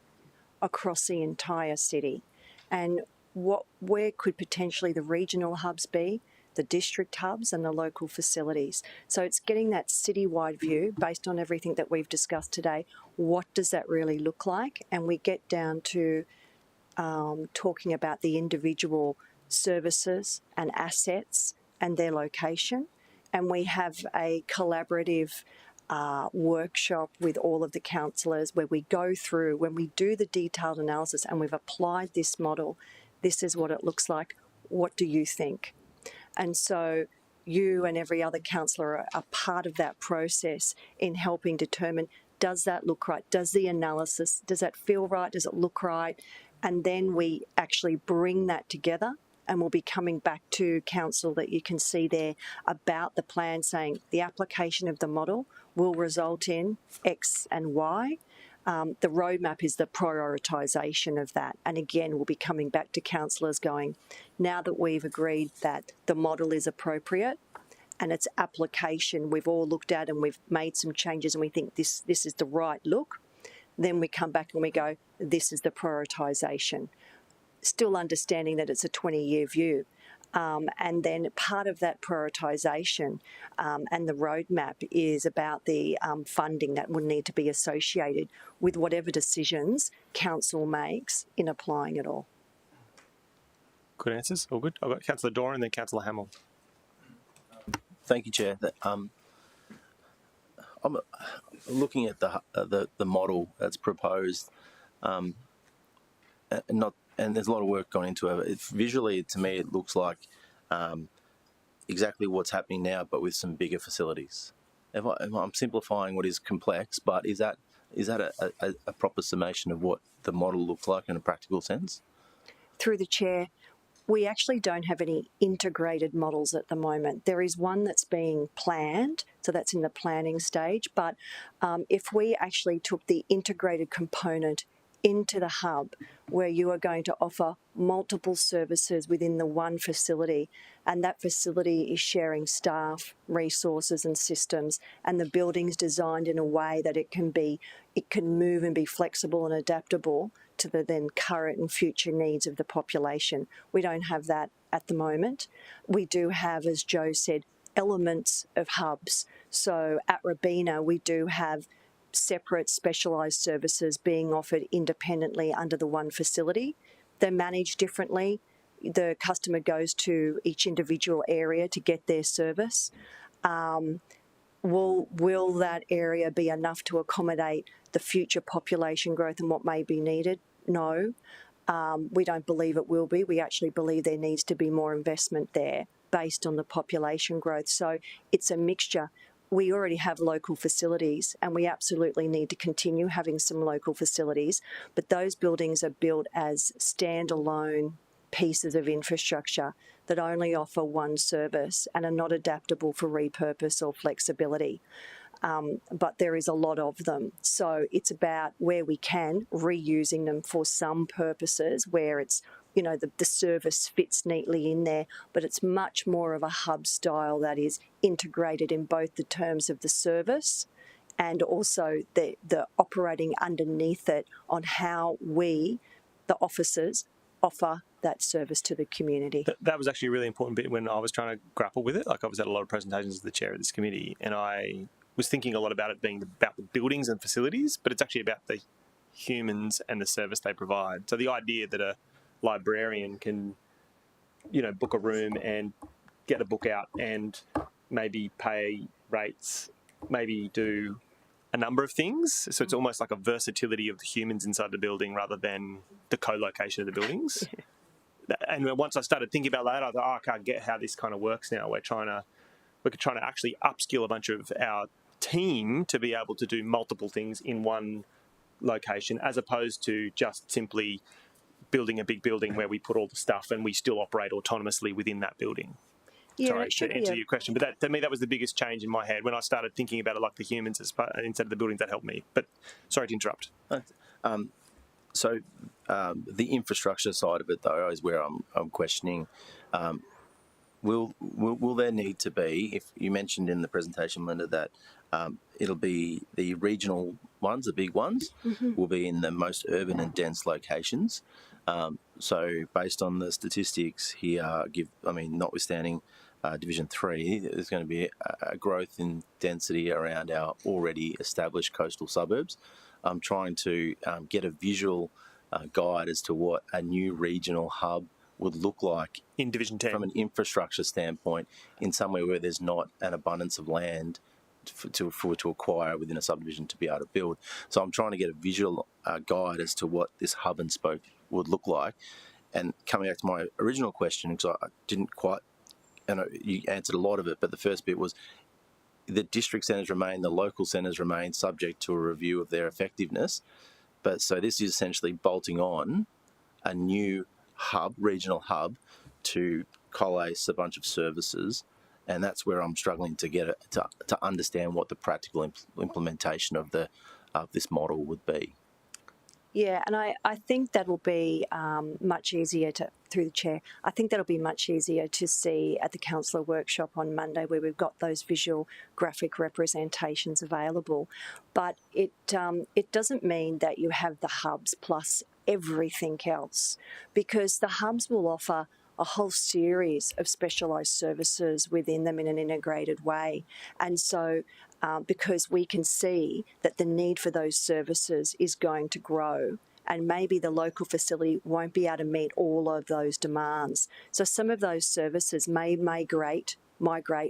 across the entire city? And where could potentially the regional hubs be, the district hubs and the local facilities? So it's getting that citywide view based on everything that we've discussed today. What does that really look like? And we get down to talking about the individual services and assets and their location. And we have a collaborative workshop with all of the councillors where we go through, when we do the detailed analysis and we've applied this model, this is what it looks like. What do you think? And so you and every other councillor are part of that process in helping determine, does that look right? Does the analysis, does that feel right? Does it look right? And then we actually bring that together, and we'll be coming back to council that you can see there about the plan saying the application of the model will result in X and Y. The roadmap is the prioritisation of that. And again, we'll be coming back to councillors going, now that we've agreed that the model is appropriate and its application we've all looked at and we've made some changes and we think this is the right look, then we come back and we go, this is the prioritisation. Still understanding that it's a 20-year view. And then part of that prioritisation and the roadmap is about the funding that would need to be associated with whatever decisions council makes in applying it all. Good answers, all good. I've got Councillor Doran and then Councillor Hamill. Thank you, Chair. I'm looking at the model that's proposed, and there's a lot of work gone into it. Visually, to me, it looks like exactly what's happening now, but with some bigger facilities. I'm simplifying what is complex, but is that a proper summation of what the model looks like in a practical sense? Through the chair, we actually don't have any integrated models at the moment. There is one that's being planned, so that's in the planning stage, but if we actually took the integrated component into the hub where you are going to offer multiple services within the one facility, and that facility is sharing staff, resources and systems, and the building's designed in a way that it can move and be flexible and adaptable to the then current and future needs of the population. We don't have that at the moment. We do have, as Joe said, elements of hubs. So at Robina, we do have separate specialised services being offered independently under the one facility. They're managed differently. The customer goes to each individual area to get their service. Will that area be enough to accommodate the future population growth and what may be needed? No, we don't believe it will be. We actually believe there needs to be more investment there based on the population growth. So it's a mixture. We already have local facilities and we absolutely need to continue having some local facilities, but those buildings are built as standalone pieces of infrastructure that only offer one service and are not adaptable for repurpose or flexibility. But there is a lot of them. So it's about where we can, reusing them for some purposes where it's, you know, the service fits neatly in there, but it's much more of a hub style that is integrated in both the terms of the service and also the operating underneath it on how we, the officers, offer that service to the community. That was actually a really important bit when I was trying to grapple with it. Like I was at a lot of presentations as the chair of this committee and I was thinking a lot about it being about the buildings and facilities, but it's actually about the humans and the service they provide. So the idea that a librarian can, you know, book a room and get a book out and maybe pay rates, maybe do a number of things. So it's almost like a versatility of the humans inside the building rather than the co-location of the buildings. and once I started thinking about that, I thought, I can't get how this kind of works now. We're trying to actually upskill a bunch of our team to be able to do multiple things in one location, as opposed to just simply building a big building where we put all the stuff and we still operate autonomously within that building. Yeah, Sorry to answer your question, but that, to me, that was the biggest change in my head when I started thinking about it like the humans instead of the buildings that helped me. But sorry to interrupt. So the infrastructure side of it, though, is where I'm questioning. Will there need to be, if you mentioned in the presentation, Linda, that it'll be the regional ones, the big ones, will be in the most urban and dense locations. So based on the statistics here, notwithstanding Division 3, there's going to be a growth in density around our already established coastal suburbs. I'm trying to get a visual guide as to what a new regional hub would look like in Division 10 from an infrastructure standpoint, in somewhere where there's not an abundance of land to acquire within a subdivision to be able to build. So I'm trying to get a visual guide as to what this hub and spoke would look like. And coming back to my original question, because I didn't quite, and you answered a lot of it, but the first bit was the district centres remain, the local centres remain subject to a review of their effectiveness. But so this is essentially bolting on a new hub, regional hub, to coalesce a bunch of services, and that's where I'm struggling to get it to understand what the practical implementation of this model would be. Yeah, and I think that'll be much easier through the chair, I think that'll be much easier to see at the councillor workshop on Monday, where we've got those visual graphic representations available. But it doesn't mean that you have the hubs plus everything else, because the hubs will offer a whole series of specialised services within them in an integrated way. And so because we can see that the need for those services is going to grow, and maybe the local facility won't be able to meet all of those demands. So some of those services may migrate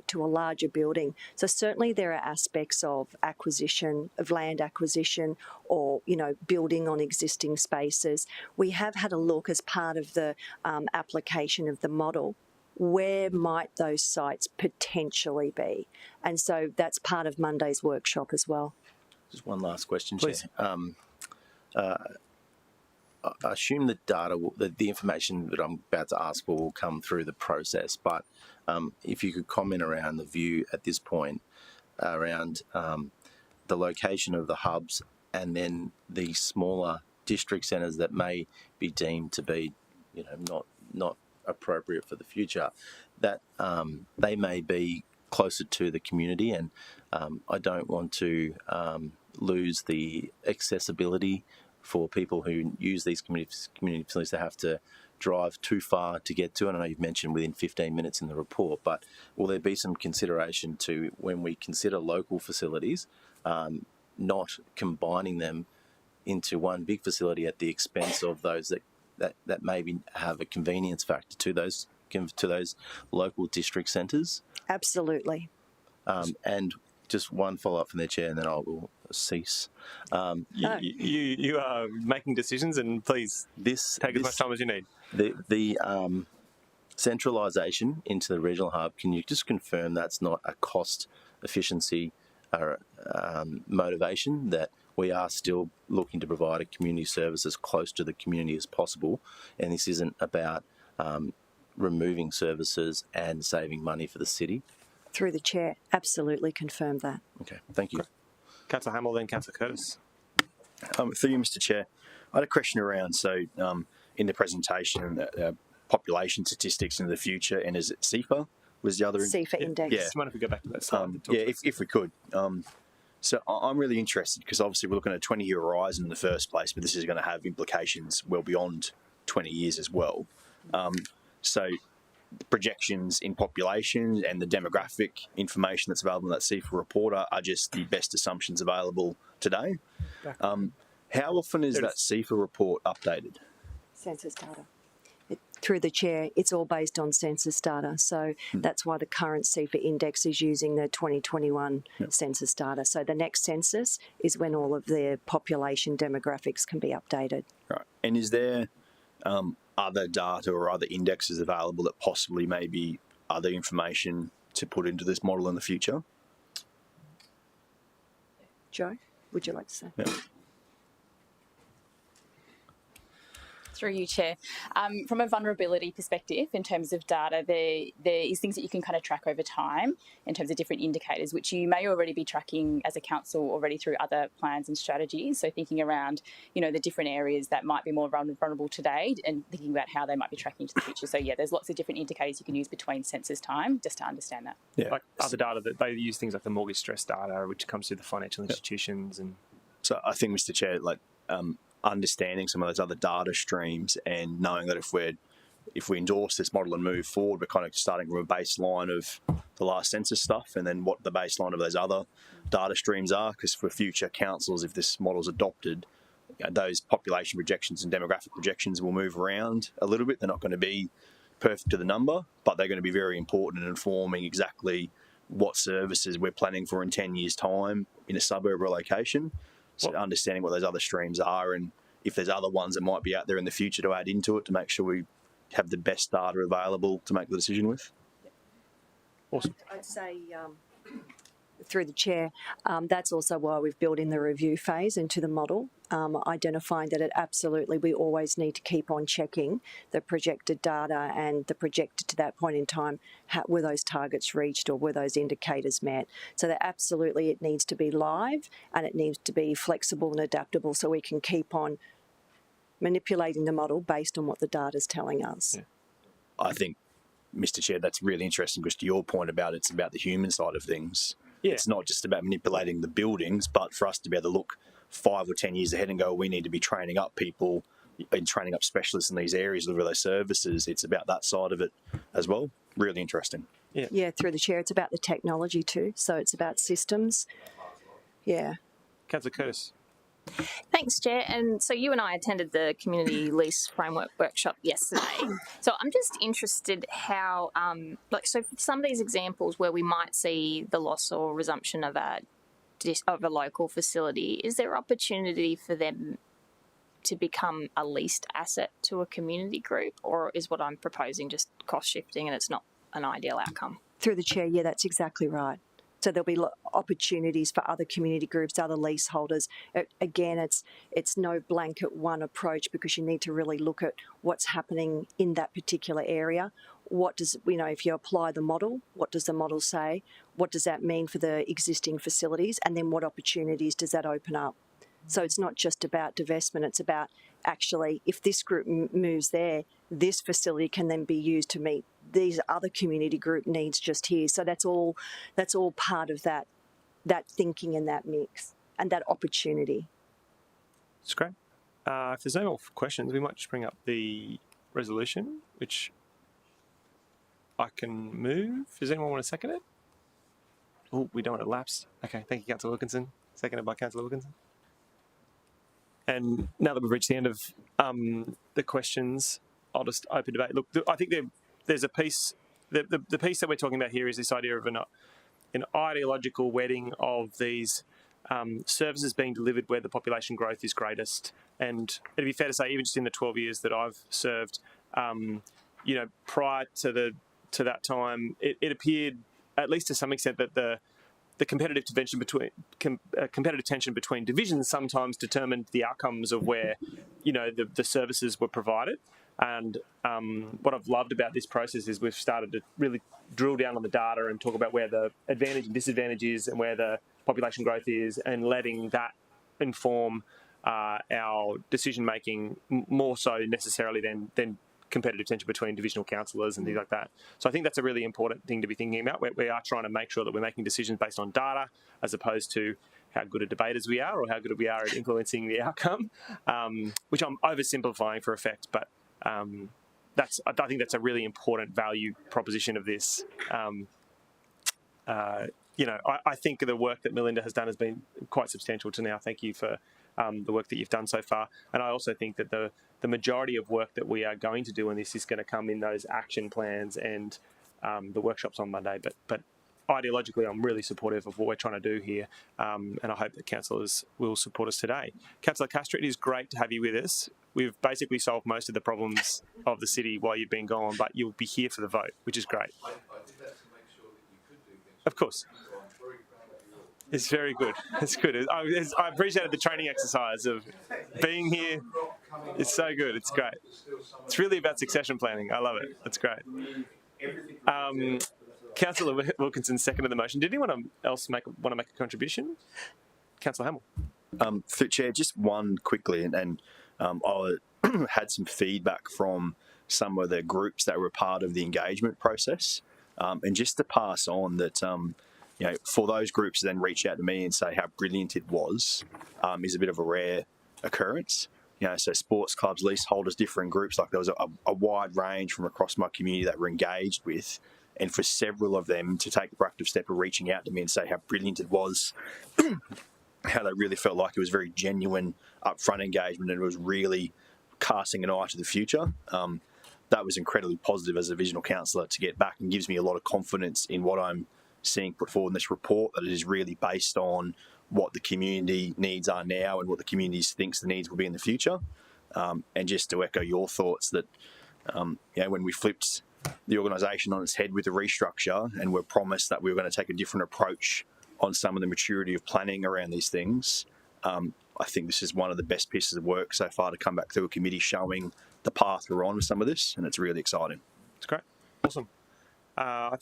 to a larger building. So certainly there are aspects of acquisition, of land acquisition, or, building on existing spaces. We have had a look as part of the application of the model. Where might those sites potentially be? And so that's part of Monday's workshop as well. Just one last question, please. Chair. I assume the data, the information that I'm about to ask for will come through the process, but if you could comment around the view at this point around the location of the hubs and then the smaller district centres that may be deemed to be, not appropriate for the future, that they may be closer to the community, and I don't want to lose the accessibility for people who use these community facilities to have to drive too far to get to. And I know you've mentioned within 15 minutes in the report, but will there be some consideration to, when we consider local facilities, not combining them into one big facility at the expense of those that maybe have a convenience factor to those local district centres? Absolutely. And just one follow-up from their chair, and then I will cease. You are making decisions, and please take as much time as you need. The centralisation into the regional hub, can you just confirm that's not a cost efficiency motivation, that we are still looking to provide a community service as close to the community as possible, and this isn't about removing services and saving money for the city? Through the chair, absolutely confirm that. Okay, thank you. Councillor Hamill, then Councillor Curtis. Through you, Mr. Chair, I had a question around, in the presentation, population statistics in the future, and is it CEFA was the other? CEFA index. Yeah. Just wonder if we go back to that slide. If we could. So I'm really interested, because obviously we're looking at a 20-year horizon in the first place, but this is going to have implications well beyond 20 years as well. So the projections in population and the demographic information that's available in that CEFA report are just the best assumptions available today. How often is that CEFA report updated? Census data. Through the chair, it's all based on census data. So that's why the current CEFA index is using the 2021 census data. So the next census is when all of the population demographics can be updated. Right. And is there other data or other indexes available that possibly may be other information to put into this model in the future? Joe, would you like to say? Yeah. Through you, Chair. From a vulnerability perspective, in terms of data, there is things that you can kind of track over time in terms of different indicators, which you may already be tracking as a council already through other plans and strategies. So thinking around, the different areas that might be more vulnerable today and thinking about how they might be tracking into the future. So yeah, there's lots of different indicators you can use between census time just to understand that. Yeah, like other data that they use things like the mortgage stress data, which comes through the financial institutions. And so I think, Mr. Chair, understanding some of those other data streams and knowing that if we endorse this model and move forward, we're kind of starting from a baseline of the last census stuff and then what the baseline of those other data streams are, because for future councils, if this model is adopted, those population projections and demographic projections will move around a little bit. They're not going to be perfect to the number, but they're going to be very important in informing exactly what services we're planning for in 10 years' time in a suburb or location. So understanding what those other streams are and if there's other ones that might be out there in the future to add into it to make sure we have the best data available to make the decision with. Awesome. I'd say, through the chair, that's also why we've built in the review phase into the model, identifying that we always need to keep on checking the projected data and the projected to that point in time, were those targets reached or were those indicators met? So that absolutely it needs to be live and it needs to be flexible and adaptable so we can keep on manipulating the model based on what the data is telling us. Yeah. I think, Mr. Chair, that's really interesting because to your point about it's about the human side of things. Yeah. It's not just about manipulating the buildings, but for us to be able to look 5 or 10 years ahead and go, we need to be training up people and training up specialists in these areas with those services. It's about that side of it as well. Really interesting. Yeah, through the chair, it's about the technology too. So it's about systems. Yeah. Councillor Curtis. Thanks, Chair. And so you and I attended the Community Lease Framework Workshop yesterday. So I'm just interested how, so for some of these examples where we might see the loss or resumption of a local facility, is there opportunity for them to become a leased asset to a community group, or is what I'm proposing just cost shifting and it's not an ideal outcome? Through the chair, yeah, that's exactly right. So there'll be opportunities for other community groups, other leaseholders. Again, it's no blanket one approach because you need to really look at what's happening in that particular area. What does, if you apply the model, what does the model say? What does that mean for the existing facilities? And then what opportunities does that open up? So it's not just about divestment, it's about actually if this group moves there, this facility can then be used to meet these other community group needs just here. So that's all part of that thinking and that mix and that opportunity. That's great. If there's no more questions, we might just bring up the resolution, which I can move. Does anyone want to second it? Oh, we don't want it lapsed. Okay, thank you, Councillor Wilkinson. Seconded by Councillor Wilkinson. And now that we've reached the end of the questions, I'll just open debate. Look, I think there's a piece, the piece that we're talking about here is this idea of an ideological wedding of these services being delivered where the population growth is greatest. And it'd be fair to say, even just in the 12 years that I've served, prior to that time, it appeared, at least to some extent, that the competitive tension between divisions sometimes determined the outcomes of where, the services were provided. And what I've loved about this process is we've started to really drill down on the data and talk about where the advantage and disadvantage is and where the population growth is, and letting that inform our decision making more so necessarily than competitive tension between divisional councillors and things like that. So I think that's a really important thing to be thinking about. We are trying to make sure that we're making decisions based on data as opposed to how good at debaters we are or how good we are at influencing the outcome, which I'm oversimplifying for effect, but I think that's a really important value proposition of this. I think the work that Melinda has done has been quite substantial to now. Thank you for the work that you've done so far. And I also think that the majority of work that we are going to do on this is going to come in those action plans and the workshops on Monday. But ideologically, I'm really supportive of what we're trying to do here, and I hope that councillors will support us today. Councillor Castro, it is great to have you with us. We've basically solved most of the problems of the city while you've been gone, but you'll be here for the vote, which is great. I did that to make sure that you could do things. Of course. So I'm very proud of you all. It's very good. It's good. I appreciated the training exercise of being here. It's so good. It's great. It's really about succession planning. I love it. That's great. Councillor Wilkinson seconded the motion. Did anyone else want to make a contribution? Councillor Hamill. Through Chair, just one quickly, and I had some feedback from some of the groups that were part of the engagement process, and just to pass on that, for those groups to then reach out to me and say how brilliant it was, is a bit of a rare occurrence. So sports clubs, leaseholders, different groups, like there was a wide range from across my community that were engaged with, and for several of them to take the proactive step of reaching out to me and say how brilliant it was, how they really felt like it was very genuine, upfront engagement, and it was really casting an eye to the future. That was incredibly positive as a divisional councillor to get back, and gives me a lot of confidence in what I'm seeing put forward in this report, that it is really based on what the community needs are now and what the community thinks the needs will be in the future. And just to echo your thoughts that, when we flipped the organisation on its head with the restructure and were promised that we were going to take a different approach on some of the maturity of planning around these things, I think this is one of the best pieces of work so far to come back through a committee showing the path we're on with some of this, and it's really exciting. It's great. Awesome. I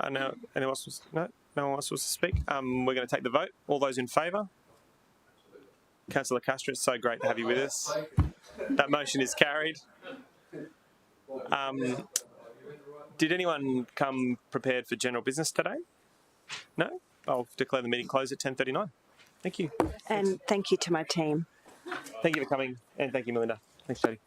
know anyone else was, no one else wants to speak. We're going to take the vote. All those in favour? Councillor Castro, it's so great to have you with us. That motion is carried. Did anyone come prepared for general business today? No? I'll declare the meeting closed at 10:39. Thank you. And thank you to my team. Thank you for coming, and thank you, Melinda. Thanks, Jodie.